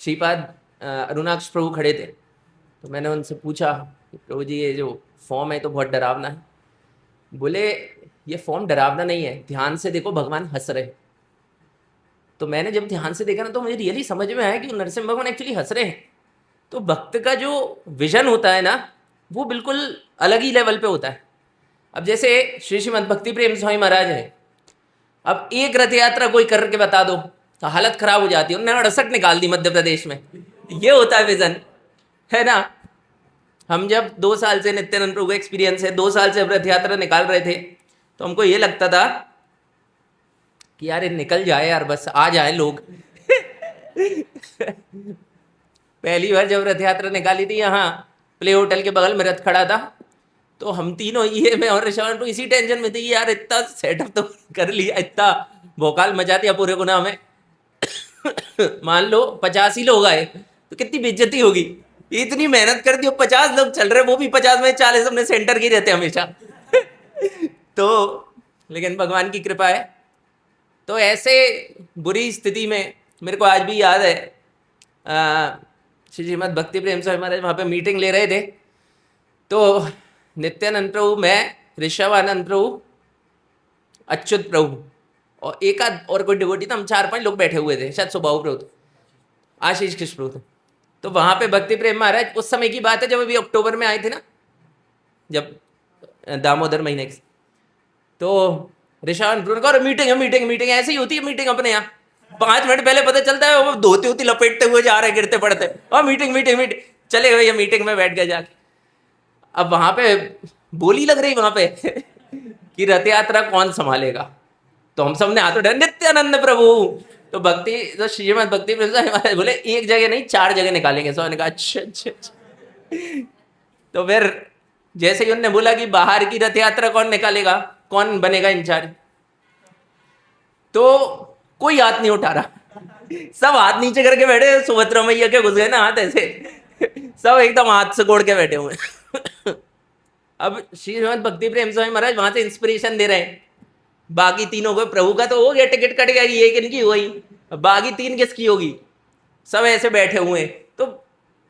A: श्रीपाद अरुणाक्ष प्रभु खड़े थे, तो मैंने उनसे पूछा कि प्रभु जी ये जो फॉर्म है तो बहुत डरावना है। बोले ये फॉर्म डरावना नहीं है, ध्यान से देखो भगवान हंस रहे। तो मैंने जब ध्यान से देखा ना तो मुझे रियली समझ में आया कि नरसिंह भगवान एक्चुअली हंस रहे हैं। तो भक्त का जो विजन होता है ना वो बिल्कुल अलग ही लेवल पे होता है। अब जैसे श्री श्रीमद भक्ति प्रेम स्वामी महाराज है, अब एक रथ यात्रा कोई करके बता दो तो हालत खराब हो जाती है, उन्होंने 68 निकाल दी मध्य प्रदेश में, ये होता है विजन, है ना। हम जब 2 साल से नित्यानंद प्रभु का एक्सपीरियंस है, 2 साल से रथ यात्रा निकाल रहे थे तो हमको ये लगता था कि यार ये निकल जाए यार, बस आ जाए लोग। पहली बार जब रथ यात्रा निकाली थी यहाँ प्ले होटल के बगल में रथ खड़ा था, तो हम तीनों, ये मैं और ऋषभ, इसी टेंशन में थे कि यार इतना सेटअप तो कर लिया, इतना भोकाल मचा दिया पूरे गुना में। मान लो 50 ही लोग आए तो कितनी बेइज्जती होगी, इतनी मेहनत कर दी, 50 लोग चल रहे, वो भी 50 में 40 अपने सेंटर के रहते हमेशा। तो लेकिन भगवान की कृपा है। तो ऐसे बुरी स्थिति में मेरे को आज भी याद है, श्री श्रीमद भक्ति प्रेम स्वामी महाराज वहाँ पे मीटिंग ले रहे थे, तो नित्यानंद प्रभु, मैं, ऋषभ आनंद प्रभु, अच्युत प्रभु और एक आध और कोई डिवोटी था, हम 4-5 लोग बैठे हुए थे, शायद सुबाहु प्रभु थे, आशीष कृष्ण प्रभु थे। तो वहाँ पे भक्ति प्रेम महाराज, उस समय की बात है जब अभी अक्टूबर में आए थे ना, जब दामोदर महीने की, तो ऋषभ प्रभु ने कहा मीटिंग है, मीटिंग मीटिंग ऐसे ही होती है मीटिंग अपने यहाँ। 5 मिनट पहले पता चलता है वो धोती होती लपेटते हुए जा रहे, गिरते पड़ते, और मीटिंग मीटिंग मीटिंग, चले गए, ये मीटिंग में बैठ गए जाके। अब वहां पे बोली लग रही वहां पे कि रथ यात्रा कौन संभालेगा, तो हम सब ने हाथ उठाया, नित्यानंद प्रभु। तो भक्ति तो श्रीमद भक्ति महाराज बोले एक जगह नहीं 4 जगह निकालेंगे। सब ने कहा अच्छा अच्छा अच्छा। तो फिर जैसे ही उन्होंने बोला कि बाहर की रथ यात्रा कौन निकालेगा, कौन बनेगा इंचार्ज, तो कोई हाथ नहीं उठा रहा, सब हाथ नीचे करके बैठे, सुभद्रा मैया के घुस गए ना हाथ ऐसे, सब एकदम हाथ से गोड़ के बैठे हुए। अब श्रीमद भक्ति प्रेम स्वामी महाराज वहां से इंस्पिरेशन दे रहे हैं, बाकी तीनों को, प्रभु का तो हो गया, टिकट कट गया, ये किनकी हुई, बाकी 3 किसकी होगी, सब ऐसे बैठे हुए। तो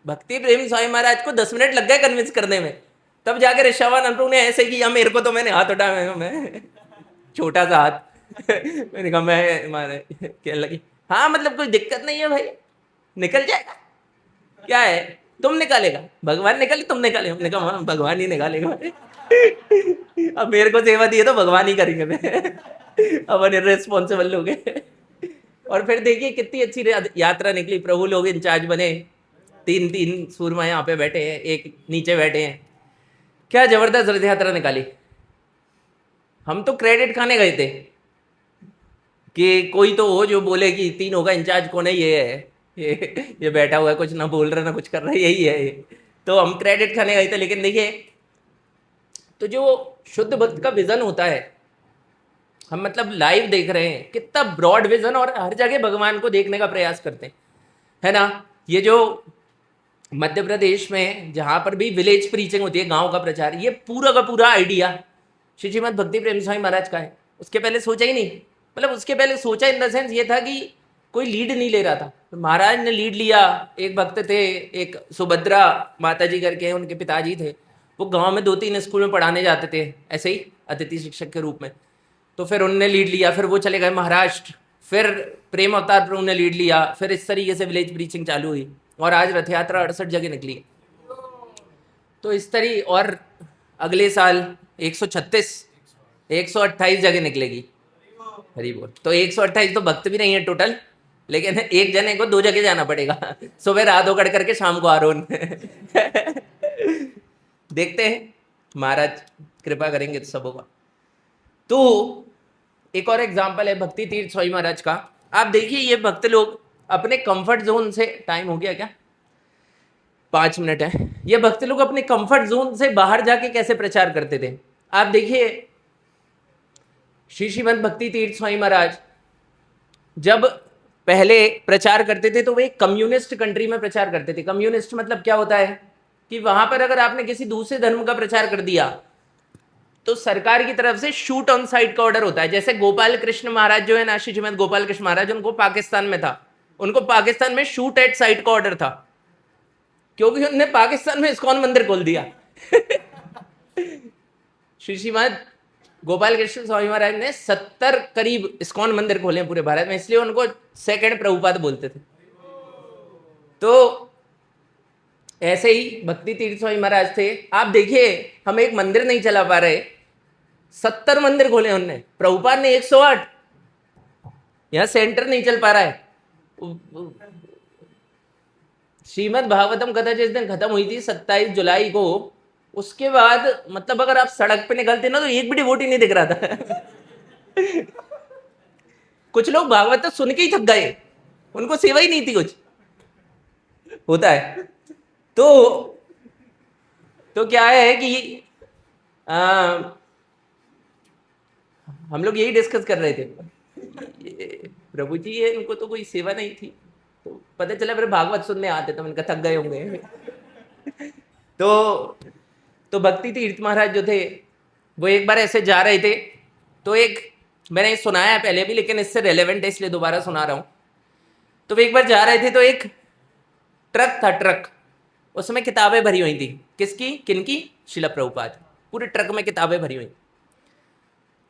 A: भक्ति प्रेम स्वामी महाराज को 10 मिनट लग गए कन्विंस करने में, तब जाकर ऋषभानंद प्रभु ने ऐसे किया, मेरे को तो मैंने हाथ उठाया, मैं छोटा सा हाथ, मैंने कहा मैं मारे, कहने लगी हाँ मतलब कोई दिक्कत नहीं है भाई, निकल जाएगा, क्या है तुम निकालेगा, भगवान निकाले तुम निकाले, हमने कहा हाँ भगवान ही निकालेगा। अब मेरे को सेवा दी है तो भगवान ही करेंगे, मैं अब रिस्पॉन्सिबल लोग हैं। और फिर देखिए कितनी अच्छी यात्रा निकली, प्रभु लोग इंचार्ज बने, 3 सूरमा यहाँ पे बैठे हैं, एक नीचे बैठे हैं, क्या जबरदस्त रथ यात्रा निकाली। हम तो क्रेडिट खाने गए थे कि कोई तो हो जो बोले कि तीनों का इंचार्ज कौन है, ये है, ये बैठा हुआ है, कुछ ना बोल रहा ना कुछ कर रहा है, यही है ये। तो हम क्रेडिट खाने गए थे। लेकिन देखिए तो जो शुद्ध भक्त का विजन होता है, हम मतलब लाइव देख रहे हैं, कितना ब्रॉड विजन, और हर जगह भगवान को देखने का प्रयास करते हैं, है ना। ये जो मध्य प्रदेश में जहाँ पर भी विलेज प्रीचिंग होती है, गांव का प्रचार, ये पूरा का पूरा आइडिया श्रीमद भक्ति प्रेम स्वामी महाराज का है। उसके पहले सोचा ही नहीं, मतलब उसके पहले सोचा इन द सेंस ये था कि कोई लीड नहीं ले रहा था, तो महाराज ने लीड लिया। एक भक्त थे, एक सुभद्रा माता जी करके उनके पिताजी थे, वो गांव में 2-3 स्कूल में पढ़ाने जाते थे ऐसे ही अतिथि शिक्षक के रूप में। तो फिर उनने लीड लिया, फिर वो चले गए महाराष्ट्र, फिर प्रेम अवतार प्रभु ने लीड लिया, फिर इस तरीके से विलेज प्रीचिंग चालू हुई, और आज रथ यात्रा 68 जगह निकली। तो इस तरी, और अगले साल 128 जगह निकलेगी, हरी बोल। तो 128 तो भक्त भी नहीं है टोटल, लेकिन एक जने को 2 जगह जाना पड़ेगा, सुबह रात होकर करके शाम को आरोन। देखते हैं महाराज कृपा करेंगे तो सब होगा। तो एक और एग्जाम्पल है भक्ति तीर्थ स्वामी महाराज का। आप देखिए ये भक्त लोग अपने कंफर्ट जोन से, टाइम हो गया क्या, 5 मिनट है, ये भक्त लोग अपने कंफर्ट जोन से बाहर जाके कैसे प्रचार करते थे। आप देखिए श्रीमद भक्ति तीर्थ स्वामी महाराज जब पहले प्रचार करते थे तो वे एक कम्युनिस्ट कंट्री में प्रचार करते थे। कम्युनिस्ट मतलब क्या होता है कि वहां पर अगर आपने किसी दूसरे धर्म का प्रचार कर दिया तो सरकार की तरफ से शूट ऑन साइट का ऑर्डर होता है। जैसे गोपाल कृष्ण महाराज जो है ना, श्रीमद गोपाल कृष्ण महाराज, उनको पाकिस्तान में था, उनको पाकिस्तान में शूट एट साइट का ऑर्डर था, क्योंकि उन्होंने पाकिस्तान में इस्कॉन मंदिर खोल दिया। श्रीमद गोपाल कृष्ण स्वामी महाराज ने 70 करीब इस्कॉन मंदिर खोले पूरे भारत में, इसलिए उनको सेकंड प्रभुपाद बोलते थे। तो ऐसे ही भक्ति तीर्थ स्वामी महाराज थे। आप देखिए हम एक मंदिर नहीं चला पा रहे, 70 मंदिर खोले उनने, प्रभुपाद ने 108, यहां सेंटर नहीं चल पा रहा है। श्रीमद भागवतम कथा जिस दिन खत्म हुई थी 27 जुलाई को, उसके बाद मतलब अगर आप सड़क पे निकलते ना तो एक भी डिवोटी नहीं दिख रहा था। कुछ लोग भागवत तो सुन के ही थक गए, उनको सेवा ही नहीं थी, कुछ होता है। तो क्या है कि हम लोग यही डिस्कस कर रहे थे, प्रभु जी है, इनको तो कोई सेवा नहीं थी, तो पता चला फिर भागवत सुनने आते तो इनका थक गए होंगे। तो भक्ति तीर्थ महाराज जो थे वो एक बार ऐसे जा रहे थे, तो एक, मैंने सुनाया है पहले भी लेकिन इससे रेलेवेंट है इसलिए दोबारा सुना रहा हूं। तो वो एक बार जा रहे थे तो एक ट्रक था, ट्रक, उसमें किताबें भरी हुई थी। किसकी, किनकी, शिला प्रभुपाद, पूरे ट्रक में किताबें भरी हुई।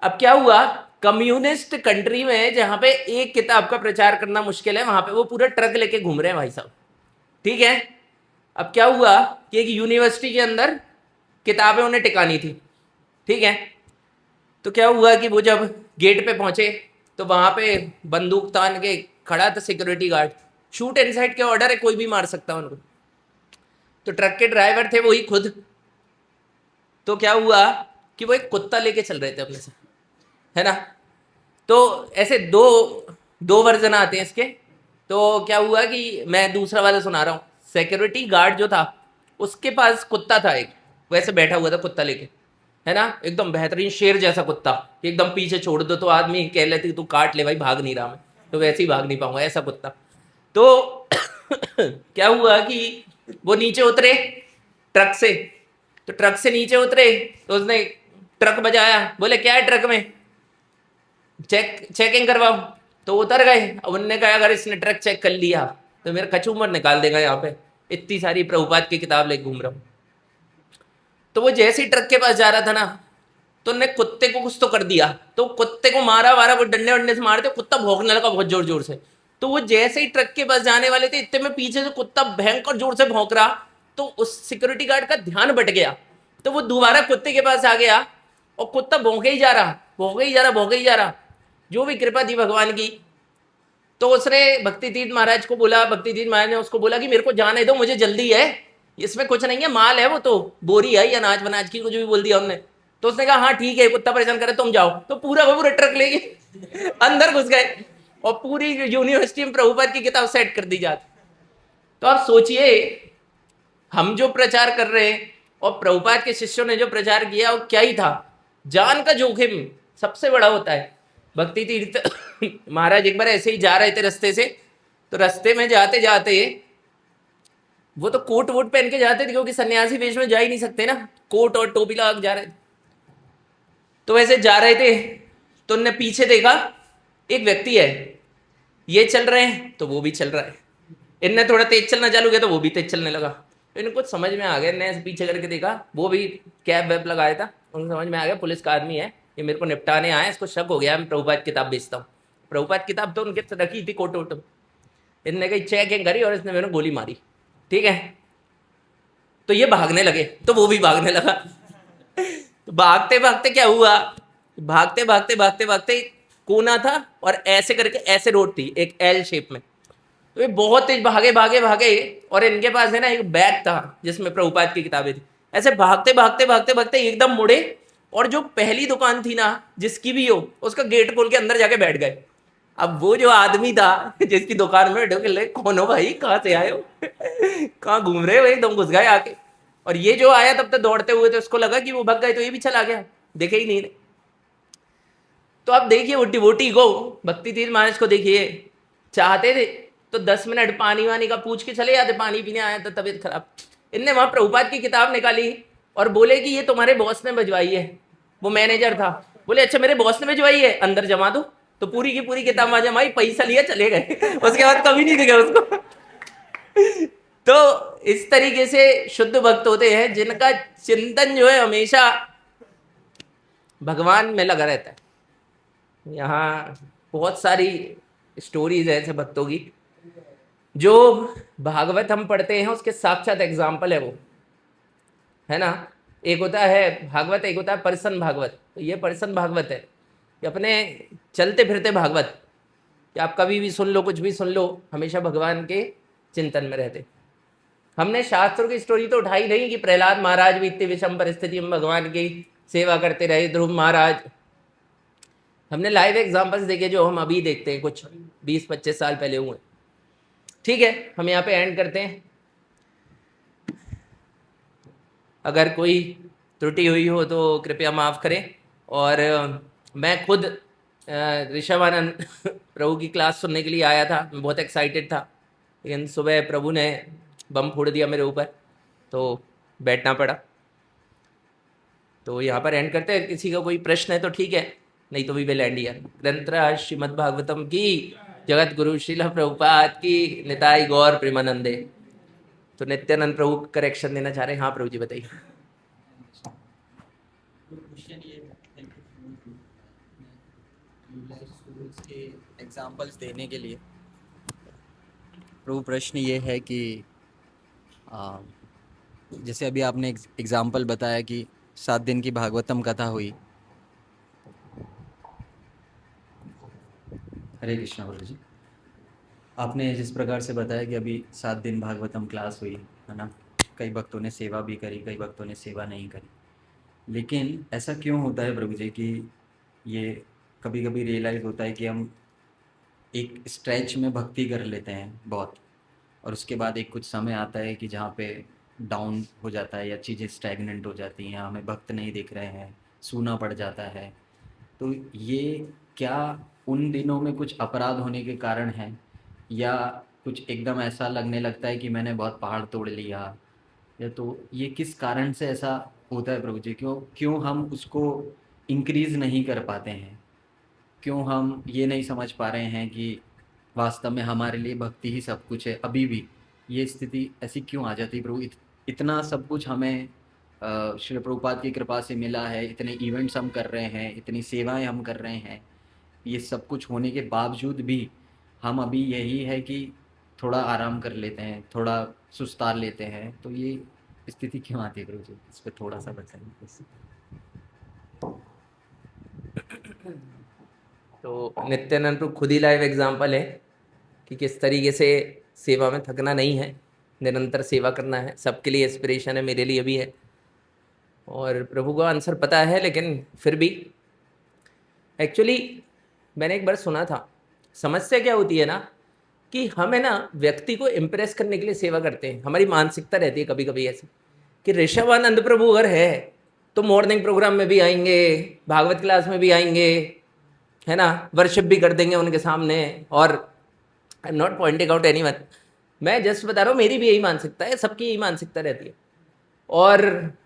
A: अब क्या हुआ, कम्युनिस्ट कंट्री में जहां पे एक किताब का प्रचार करना मुश्किल है, वहां पे वो पूरा ट्रक लेके घूम रहे हैं भाई साहब, ठीक है। अब क्या हुआ कि एक यूनिवर्सिटी के अंदर किताबें उन्हें टिकानी थी, ठीक है। तो क्या हुआ कि वो जब गेट पे पहुंचे तो वहां पे बंदूक तान के खड़ा था सिक्योरिटी गार्ड, शूट इनसाइड के ऑर्डर है, कोई भी मार सकता है उनको। तो ट्रक के ड्राइवर थे वही खुद। तो क्या हुआ कि वो एक कुत्ता लेके चल रहे थे अपने से, है ना। तो ऐसे दो दो वर्जन आते हैं इसके। तो क्या हुआ कि मैं दूसरा वाला सुना रहा हूँ। सिक्योरिटी गार्ड जो था उसके पास कुत्ता था एक, वैसे बैठा हुआ था कुत्ता लेके, है ना, एकदम बेहतरीन शेर जैसा कुत्ता, एकदम पीछे छोड़ दो तो आदमी कह लेते तू काट ले भाई, भाग नहीं रहा मैं, तो वैसे ही भाग नहीं पाऊंगा, ऐसा कुत्ता। तो क्या हुआ कि वो नीचे उतरे ट्रक से। तो ट्रक से नीचे उतरे तो उसने ट्रक बजाया, बोले क्या है ट्रक में, चेकिंग करवाओ। तो उतर गए। अब उनने कहा अगर इसने ट्रक चेक कर लिया तो मेरा कचूमर निकाल देगा, यहाँ पे इतनी सारी प्रभुपाद की किताब लेके घूम रहा हूँ। तो वो जैसे ही ट्रक के पास जा रहा था ना, तो उनने कुत्ते को कुछ तो कर दिया, तो कुत्ते को मारा वारा, वो डंडे वंडे से मारते, कुत्ता भौंकने लगा बहुत जोर जोर से। तो वो जैसे ही ट्रक के पास जाने वाले थे, इतने में पीछे से कुत्ता भयंकर जोर से भौंक रहा। तो उस सिक्योरिटी गार्ड का ध्यान बट गया, तो वो दोबारा कुत्ते के पास आ गया, और कुत्ता भौंके ही जा रहा, भौंके ही जा रहा, भौंके ही जा रहा। जो भी कृपा थी भगवान की। तो उसने भक्ति तीर्थ महाराज को बोला, भक्ति तीर्थ महाराज ने उसको बोला कि मेरे को जाने दो, मुझे जल्दी है, इसमें कुछ नहीं है, माल है, वो तो बोरी है या अनाज वनाज की, कुछ भी बोल दिया उनने। तो उसने कहा हाँ ठीक है, कुत्ता परेशान करे, तुम जाओ। तो पूरा का पूरा ट्रक लेके अंदर घुस गए, और पूरी यूनिवर्सिटी में प्रभुपाद की किताब सेट कर दी जाती। तो आप सोचिए, हम जो प्रचार कर रहे हैं और प्रभुपाद के शिष्यों ने जो प्रचार किया वो क्या ही था। जान का जोखिम सबसे बड़ा होता है। भक्ति तीर्थ महाराज एक बार ऐसे ही जा रहे थे रास्ते से, तो रास्ते में जाते जाते, वो तो कोट वोट पहन के जाते थे क्योंकि सन्यासी वेश में जा ही नहीं सकते ना, कोट और टोपी लगा के जा रहे थे। तो वैसे जा रहे थे, तो उनने पीछे देखा एक व्यक्ति है, ये चल रहे हैं तो वो भी चल रहा है, इनने थोड़ा तेज चलना चालू किया तो वो भी तेज चलने लगा। तो इनको कुछ समझ में आ गया, इन्हें पीछे करके देखा, वो भी कैब वैब लगाया था, उनको समझ में आ गया पुलिस का आदमी है, ये मेरे को निपटाने आया, इसको शक हो गया मैं प्रभुपाद किताब बेचता हूँ। प्रभुपाद किताब तो उनके रखी थी कोट वोट। इनने कही चेकिंग करी और इसने मेरे गोली मारी, ठीक है। तो ये भागने लगे, तो वो भी भागने लगा। तो भागते भागते क्या हुआ, भागते भागते भागते भागते कोना था और ऐसे करके ऐसे रोड थी एक एल शेप में। तो ये बहुत तेज भागे भागे भागे, और इनके पास है ना एक बैग था जिसमें प्रभुपाद की किताबें थी। ऐसे भागते भागते भागते भागते एकदम मुड़े, और जो पहली दुकान थी ना जिसकी भी हो, उसका गेट खोल के अंदर जाके बैठ गए। अब वो जो आदमी था जिसकी दुकान में बैठे, ले कौन हो भाई, कहाँ से आए हो, कहाँ घूम रहे हो, एकदम घुस गए आके। और ये जो आया तब तक दौड़ते हुए, तो उसको लगा कि वो भग गए, तो ये भी चला गया, देखे ही नहीं। तो आप देखिए वो डिवोटी को, भक्ति तीर्थ महाराज को देखिए, चाहते थे तो 10 मिनट पानी वानी का पूछ के चले जाते, पानी पीने आया था तबीयत खराब। इनने वहां प्रभुपाद की किताब निकाली और बोले कि ये तुम्हारे बॉस ने भिजवाई है। वो मैनेजर था, बोले अच्छा मेरे बॉस ने भिजवाई है, अंदर जमा दो। तो पूरी की पूरी किताब वहां जमाई, पैसा लिया, चले गए। उसके बाद कभी नहीं दिखे उसको। तो इस तरीके से शुद्ध भक्त होते हैं जिनका चिंतन जो है हमेशा भगवान में लगा रहता है। यहाँ बहुत सारी स्टोरीज है ऐसे भक्तों की, जो भागवत हम पढ़ते हैं उसके साक्षात एग्जाम्पल है वो, है ना। एक होता है भागवत, एक होता है पर्सन भागवत। तो ये पर्सन भागवत है, ये अपने चलते फिरते भागवत, कि आप कभी भी सुन लो, कुछ भी सुन लो, हमेशा भगवान के चिंतन में रहते। हमने शास्त्रों की स्टोरी तो उठाई नहीं कि प्रहलाद महाराज भी इतनी विषम परिस्थिति में भगवान की सेवा करते रहे, ध्रुव महाराज। हमने लाइव एग्जाम्पल्स देखे जो हम अभी देखते हैं, कुछ 20-25 साल पहले हुए। ठीक है, हम यहाँ पे एंड करते हैं। अगर कोई त्रुटि हुई हो तो कृपया माफ़ करें। और मैं खुद ऋषभानंद प्रभु की क्लास सुनने के लिए आया था, मैं बहुत एक्साइटेड था, लेकिन सुबह प्रभु ने बम फोड़ दिया मेरे ऊपर, तो बैठना पड़ा। तो यहाँ पर एंड करते हैं। किसी का कोई प्रश्न है तो ठीक है, नहीं तो वी विल एंड हियर। ग्रंथराज श्रीमद् भागवतम की, जगत गुरु श्रील प्रभुपाद की, निताई गौर प्रेमानंदे। तो नित्यानंद प्रभु करेक्शन देना चाह रहे हैं। हाँ प्रभु जी बताइए।
B: के एग्जाम्पल्स देने के लिए प्रभु, प्रश्न ये है कि जैसे अभी आपने एग्जाम्पल बताया कि 7 दिन की भागवतम कथा हुई। हरे कृष्णा प्रभु जी। आपने जिस प्रकार से बताया कि अभी 7 दिन भागवतम क्लास हुई है ना, कई भक्तों ने सेवा भी करी, कई भक्तों ने सेवा नहीं करी, लेकिन ऐसा क्यों होता है प्रभु जी कि ये कभी कभी रियलाइज़ होता है कि हम एक स्ट्रेच में भक्ति कर लेते हैं बहुत, और उसके बाद एक कुछ समय आता है कि जहाँ पे डाउन हो जाता है या चीज़ें स्टैग्नेंट हो जाती हैं, हमें भक्त नहीं दिख रहे हैं, सूना पड़ जाता है। तो ये क्या उन दिनों में कुछ अपराध होने के कारण है, या कुछ एकदम ऐसा लगने लगता है कि मैंने बहुत पहाड़ तोड़ लिया, या तो ये किस कारण से ऐसा होता है प्रभु जी? क्यों क्यों हम उसको इंक्रीज नहीं कर पाते हैं? क्यों हम ये नहीं समझ पा रहे हैं कि वास्तव में हमारे लिए भक्ति ही सब कुछ है? अभी भी ये स्थिति ऐसी क्यों आ जाती है प्रभु? इतना सब कुछ हमें श्री प्रभुपाद की कृपा से मिला है, इतने इवेंट्स हम कर रहे हैं, इतनी सेवाएं हम कर रहे हैं, ये सब कुछ होने के बावजूद भी हम अभी यही है कि थोड़ा आराम कर लेते हैं, थोड़ा सुस्ता लेते हैं। तो ये स्थिति क्यों आती है प्रभु जी? इस पर थोड़ा सा बताइए बस।
A: तो नित्यानंद प्रभु खुद ही लाइव एग्जाम्पल है कि किस तरीके से सेवा में थकना नहीं है, निरंतर सेवा करना है। सबके लिए इंस्पिरेशन है, मेरे लिए भी है, और प्रभु को आंसर पता है। लेकिन फिर भी एक्चुअली मैंने एक बार सुना था, समस्या क्या होती है ना कि हम है ना व्यक्ति को इम्प्रेस करने के लिए सेवा करते हैं। हमारी मानसिकता रहती है कभी कभी ऐसी कि ऋषभानंद प्रभु अगर है तो मॉर्निंग प्रोग्राम में भी आएंगे, भागवत क्लास में भी आएंगे, है ना, वर्शिप भी कर देंगे उनके सामने। और I am not pointing out anyone, मैं जस्ट बता रहा हूँ, मेरी भी यही मानसिकता है, सबकी यही मानसिकता रहती है। और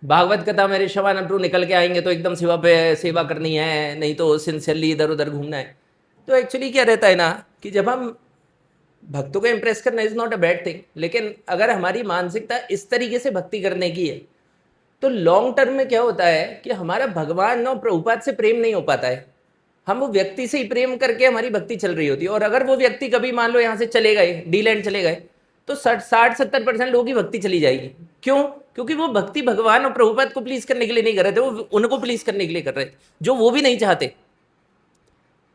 A: भागवत कथा में ऋषभानंद प्रभु निकल के आएंगे तो एकदम सेवा पे सेवा करनी है, नहीं तो सिंसियरली इधर उधर घूमना है। तो एक्चुअली क्या रहता है ना कि जब हम भक्तों को इम्प्रेस करना is not a bad thing, लेकिन अगर हमारी मानसिकता इस तरीके से भक्ति करने की है तो लॉन्ग टर्म में क्या होता है कि हमारा भगवान और प्रभुपाद से प्रेम नहीं हो पाता है। हम वो व्यक्ति से ही प्रेम करके हमारी भक्ति चल रही होती है। और अगर वो व्यक्ति कभी मान लो यहाँ से चले गए, डी लैंड चले गए, तो 60-70% लोगों की भक्ति चली जाएगी। क्यों? क्योंकि वो भक्ति भगवान और प्रभुपाद को प्लीज करने के लिए नहीं कर रहे थे, वो उनको प्लीज करने के लिए कर रहे थे, जो वो भी नहीं चाहते।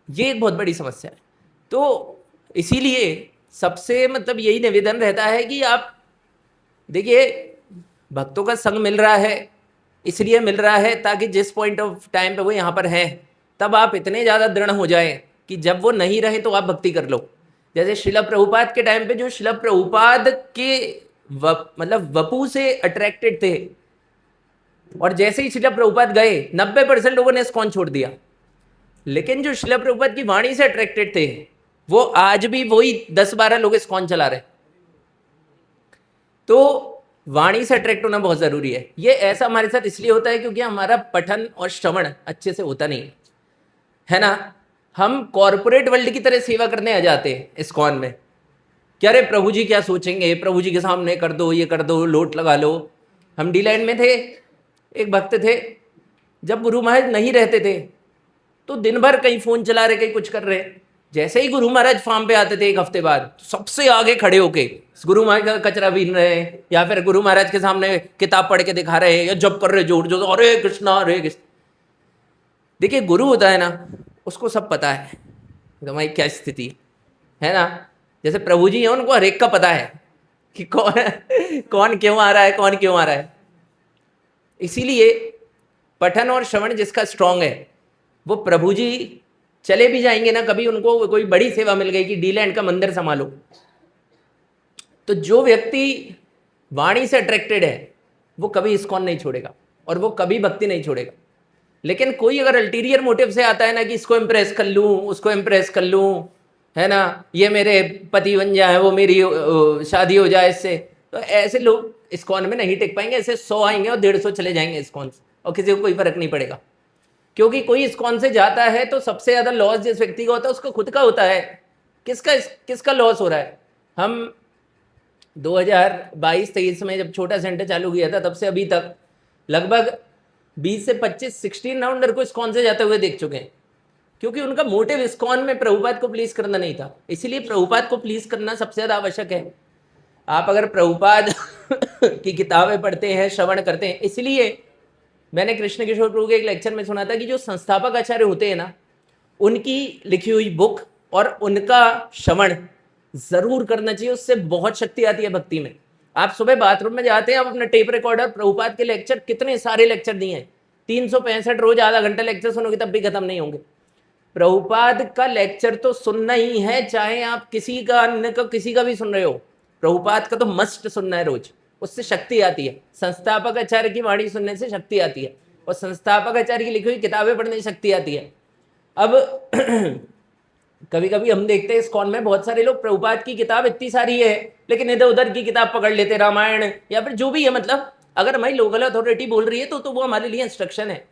A: ये एक बहुत बड़ी समस्या है। तो इसीलिए सबसे मतलब यही निवेदन रहता है कि आप देखिए, भक्तों का संग मिल रहा है, इसलिए मिल रहा है ताकि जिस पॉइंट ऑफ टाइम पे वो यहाँ पर है तब आप इतने ज़्यादा दृढ़ हो जाएं कि जब वो नहीं रहे तो आप भक्ति कर लो। जैसे शिला प्रभुपाद के टाइम पे जो शिला प्रभुपाद के मतलब वपू से अट्रैक्टेड थे, और जैसे ही शिला प्रभुपाद गए 90% लोगों ने इस्कॉन छोड़ दिया। लेकिन जो शिला प्रभुपाद की वाणी से अट्रैक्टेड थे वो आज भी वही 10-12 लोग इस्कॉन चला रहे। तो वाणी से अट्रैक्ट होना बहुत जरूरी है। ये ऐसा हमारे साथ इसलिए होता है क्योंकि हमारा पठन और श्रवण अच्छे से होता नहीं है ना। हम कॉरपोरेट वर्ल्ड की तरह सेवा करने आ जाते हैं इस्कॉन में, क्या रे प्रभु जी क्या सोचेंगे, प्रभु जी के सामने कर दो, ये कर दो, लोट लगा लो। हम डी लैंड में थे, एक भक्त थे, जब गुरु महाराज नहीं रहते थे तो दिन भर कहीं फोन चला रहे, कहीं कुछ कर रहे। जैसे ही गुरु महाराज फार्म पे आते थे एक हफ्ते बाद, तो सबसे आगे खड़े होके गुरु महाराज का कचरा बीन रहे हैं, या फिर गुरु महाराज के सामने किताब पढ़ के दिखा रहे हैं, या जप कर रहे जोर जोर, हरे कृष्णा हरे कृष्ण। देखिए गुरु होता है ना, उसको सब पता है तुम्हारी क्या स्थिति है ना। जैसे प्रभु जी हैं, उनको हर एक का पता है कि कौन क्यों आ रहा है, कौन क्यों आ रहा है। इसीलिए पठन और श्रवण जिसका स्ट्रांग है वो प्रभु जी चले भी जाएंगे ना, कभी उनको कोई बड़ी सेवा मिल गई कि डी लैंड का मंदिर संभालो, तो जो व्यक्ति वाणी से अट्रैक्टेड है वो कभी इस्कॉन नहीं छोड़ेगा और वो कभी भक्ति नहीं छोड़ेगा। लेकिन कोई अगर अल्टीरियर मोटिव से आता है ना कि इसको इम्प्रेस कर लूँ, उसको इम्प्रेस कर लूँ, है ना, ये मेरे पति बन जाए, वो मेरी शादी हो जाए इससे, तो ऐसे लोग इस्कॉन में नहीं टिक पाएंगे। ऐसे 100 आएंगे और 150 चले जाएंगे इस्कॉन से, और किसी को कोई फर्क नहीं पड़ेगा। क्योंकि कोई इस्कॉन से जाता है तो सबसे ज्यादा लॉस जिस व्यक्ति का होता है उसका खुद का होता है। किसका लॉस हो रहा है? हम 2022-23 में जब छोटा सेंटर चालू किया था तब से अभी तक लगभग 20 से 25 16 राउंडर को इस्कॉन से जाते हुए देख चुके हैं, क्योंकि उनका मोटिव इस्कॉन में प्रभुपाद को प्लीज करना नहीं था। इसीलिए प्रभुपाद को प्लीज करना सबसे ज्यादा आवश्यक है। आप अगर प्रभुपाद की किताबें पढ़ते हैं, श्रवण करते हैं, इसलिए मैंने कृष्ण किशोर प्रभु के एक लेक्चर में सुना था कि जो संस्थापक आचार्य होते हैं ना, उनकी लिखी हुई बुक और उनका श्रवण जरूर करना चाहिए, उससे बहुत शक्ति आती है भक्ति में। आप सुबह बाथरूम में जाते हैं, आप अपना टेप रिकॉर्डर, प्रभुपाद के लेक्चर, कितने सारे लेक्चर दिए हैं, 365 रोज आधा घंटा लेक्चर सुनोगे तब भी खत्म नहीं होंगे। प्रभुपाद का लेक्चर तो सुनना ही है, चाहे आप किसी का अन्य का किसी का भी सुन रहे हो, प्रभुपाद का तो मस्ट सुनना है रोज, उससे शक्ति आती है। संस्थापक आचार्य की वाणी सुनने से शक्ति आती है, और संस्थापक आचार्य की लिखी हुई किताबें पढ़ने से शक्ति आती है। अब कभी कभी हम देखते हैं इस्कॉन में बहुत सारे लोग प्रभुपाद की किताब इतनी सारी है, लेकिन इधर उधर की किताब पकड़ लेते, रामायण या फिर जो भी है, मतलब अगर हमारी लोकल अथॉरिटी बोल रही है तो वो हमारे लिए इंस्ट्रक्शन है,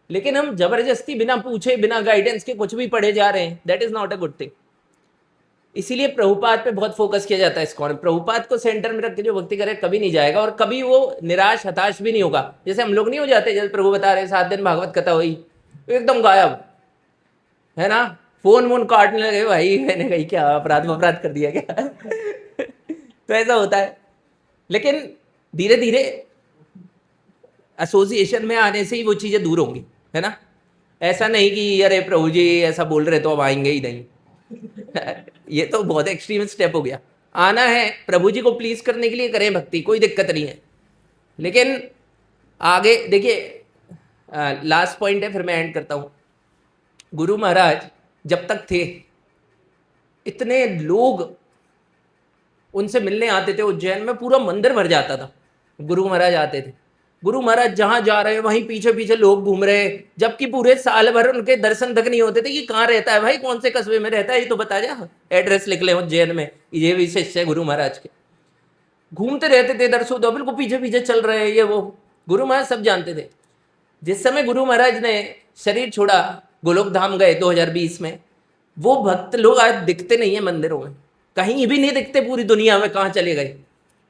A: लेकिन हम जबरदस्ती बिना पूछे बिना गाइडेंस के कुछ भी पढ़े जा रहे हैं, that is not a good thing. इसीलिए प्रभुपाद पे बहुत फोकस किया जाता है इस्कॉन। प्रभुपाद को सेंटर में रख के जो भक्ति करे कभी नहीं जाएगा, और कभी वो निराश हताश भी नहीं होगा। जैसे हम लोग नहीं हो जाते, जैसे प्रभु बता रहे 7 दिन भागवत कथा हुई, एकदम गायब है ना, फोन वोन काटने लगे, भाई मैंने कही क्या अपराध कर दिया क्या तो ऐसा होता है। लेकिन धीरे धीरे एसोसिएशन में आने से ही वो चीजें दूर होंगी, है ना। ऐसा नहीं कि अरे प्रभु जी ऐसा बोल रहे तो अब आएंगे ही नहीं ये तो बहुत एक्सट्रीम स्टेप हो गया। आना है प्रभु जी को प्लीज करने के लिए करें भक्ति, कोई दिक्कत नहीं है। लेकिन आगे देखिए, लास्ट पॉइंट है, फिर मैं एंड करता हूं। गुरु महाराज जब तक थे, इतने लोग उनसे मिलने आते थे, उज्जैन में पूरा मंदिर भर जाता था। गुरु महाराज आते थे, गुरु महाराज जहां जा रहे हैं वहीं पीछे पीछे लोग घूम रहे, जबकि पूरे साल भर उनके दर्शन तक नहीं होते थे। कि कहाँ रहता है भाई, कौन से कस्बे में रहता है, ये तो बता जा, एड्रेस लिख ले उज्जैन में, ये भी शिष्य है गुरु महाराज के। घूमते रहते थे दर्शो दो, बिल्कुल पीछे पीछे चल रहे हैं ये वो। गुरु महाराज सब जानते थे। जिस समय गुरु महाराज ने शरीर छोड़ा, गोलोक धाम गए 2020 में, वो भक्त लोग आज दिखते नहीं है मंदिरों में, कहीं भी नहीं दिखते पूरी दुनिया में, कहाँ चले गए।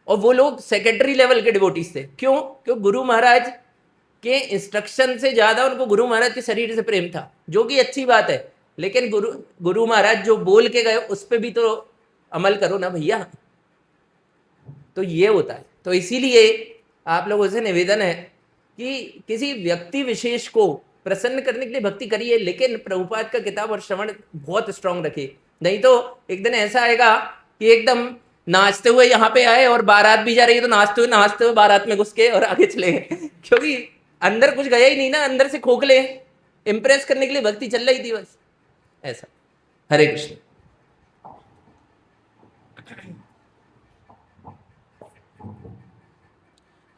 A: और वो लोग सेकेंडरी लेवल के डिवोटीज थे। क्यों? क्यों? गुरु महाराज के इंस्ट्रक्शन से ज्यादा उनको गुरु महाराज के शरीर से प्रेम था, जो कि अच्छी बात है। लेकिन गुरु महाराज जो बोल के गए उस पर भी तो अमल करो ना भैया। तो ये होता है। तो इसीलिए आप लोगों से निवेदन है कि किसी व्यक्ति विशेष को प्रसन्न करने के लिए भक्ति करिए, लेकिन प्रभुपाद का किताब और श्रवण बहुत स्ट्रांग रखिए। नहीं तो एक दिन ऐसा आएगा कि एकदम नाचते हुए यहाँ पे आए और बारात भी जा रही है, तो नाचते हुए बारात में घुस के और आगे चले गए क्योंकि अंदर कुछ गया ही नहीं ना, अंदर से खोखले, इंप्रेस करने के लिए भक्ति चल रही थी बस, ऐसा। हरे कृष्ण।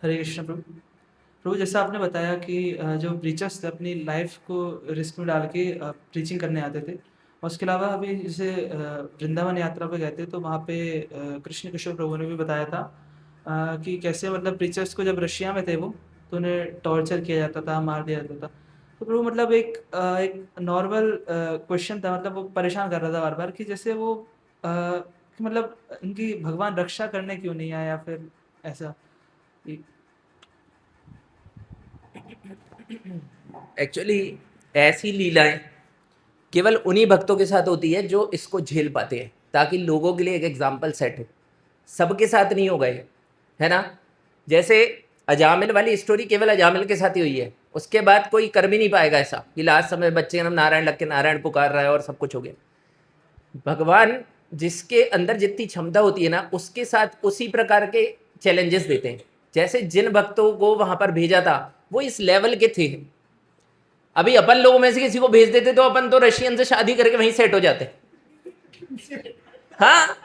C: हरे कृष्ण प्रभु। प्रभु जैसा आपने बताया कि जो प्रीचर्स थे अपनी लाइफ को रिस्क में डाल के प्रीचिंग करने आते थे, और उसके अलावा अभी जैसे वृंदावन यात्रा पे गए थे तो वहाँ पे कृष्ण किशोर प्रभु ने भी बताया था कि कैसे मतलब प्रीचर्स को जब रशिया में थे वो, तो उन्हें टॉर्चर किया जाता था, मार दिया जाता था। तो प्रभु मतलब एक नॉर्मल क्वेश्चन था, मतलब वो परेशान कर रहा था बार बार कि जैसे वो कि मतलब उनकी भगवान रक्षा करने क्यों नहीं आया, या फिर ऐसा।
A: एक्चुअली ऐसी लीलाएं केवल उन्हीं भक्तों के साथ होती है जो इसको झेल पाते हैं, ताकि लोगों के लिए एक एग्जाम्पल सेट हो। सबके साथ नहीं हो गए, है ना। जैसे अजामिल वाली स्टोरी केवल अजामिल के साथ ही हुई है, उसके बाद कोई कर भी नहीं पाएगा ऐसा कि लास्ट समय बच्चे का नाम नारायण लग के नारायण पुकार रहा है और सब कुछ हो गया। भगवान जिसके अंदर जितनी क्षमता होती है ना, उसके साथ उसी प्रकार के चैलेंजेस देते हैं। जैसे जिन भक्तों को वहां पर भेजा था वो इस लेवल के थे। अभी अपन लोगों में से किसी को भेज देते तो अपन तो रशियन से शादी करके वहीं सेट हो जाते। हाँ,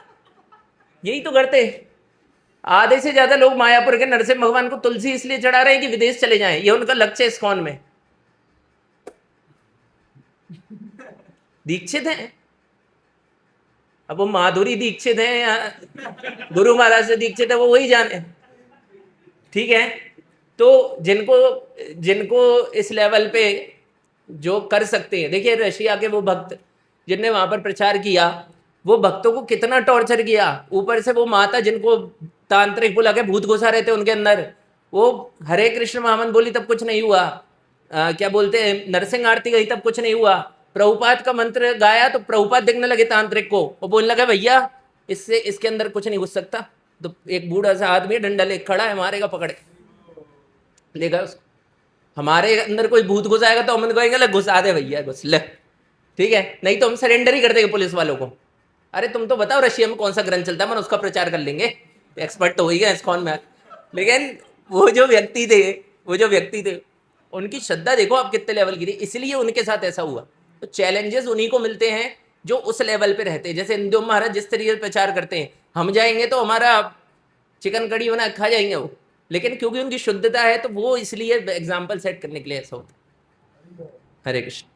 A: यही तो करते। आधे से ज्यादा लोग मायापुर के नरसिंह भगवान को तुलसी इसलिए चढ़ा रहे हैं कि विदेश चले जाएं, ये उनका लक्ष्य है इस्कॉन में। दीक्षित हैं, अब वो माधुरी दीक्षित हैं या गुरु महाराज से दीक्षित है, वो वही जाने। ठीक है, तो जिनको इस लेवल पे जो कर सकते हैं, देखिए रशिया के वो भक्त जिनने वहां पर प्रचार किया, वो भक्तों को कितना टॉर्चर किया। ऊपर से वो माता जिनको तांत्रिक बुला के भूत घुसा रहे थे उनके अंदर, वो हरे कृष्ण महामंत्र बोली तब कुछ नहीं हुआ, क्या बोलते हैं नरसिंह आरती गई तब कुछ नहीं हुआ। प्रभुपाद का मंत्र गाया तो प्रभुपाद दिखने लगे तांत्रिक को, वो बोलने लगा भैया इससे इसके अंदर कुछ नहीं घुस सकता। तो एक बूढ़ा सा आदमी डंडा ले खड़ा है, मारेगा पकड़ लेगा उसको। हमारे अंदर कोई भूत घुस आएगा तो हम कहेंगे ले घुसा दे भैया घुस ले, ठीक है, नहीं तो हम सरेंडर ही कर देंगे पुलिस वालों को। अरे तुम तो बताओ रशिया में कौन सा ग्रंथ चलता है, मन उसका प्रचार कर लेंगे, एक्सपर्ट तो हो ही गए इस्कॉन में। लेकिन वो जो व्यक्ति थे उनकी श्रद्धा देखो आप कितने लेवल की थी, इसलिए उनके साथ ऐसा हुआ। तो चैलेंजेस उन्हीं को मिलते हैं जो उस लेवल पे रहते हैं। जैसे इंदु महाराज जिस तरीके से प्रचार करते हैं, हम जाएंगे तो हमारा चिकन कड़ी बना खा जाएंगे वो, लेकिन क्योंकि उनकी शुद्धता है तो वो इसलिए एग्जाम्पल सेट करने के लिए ऐसा होता है। हरे कृष्ण।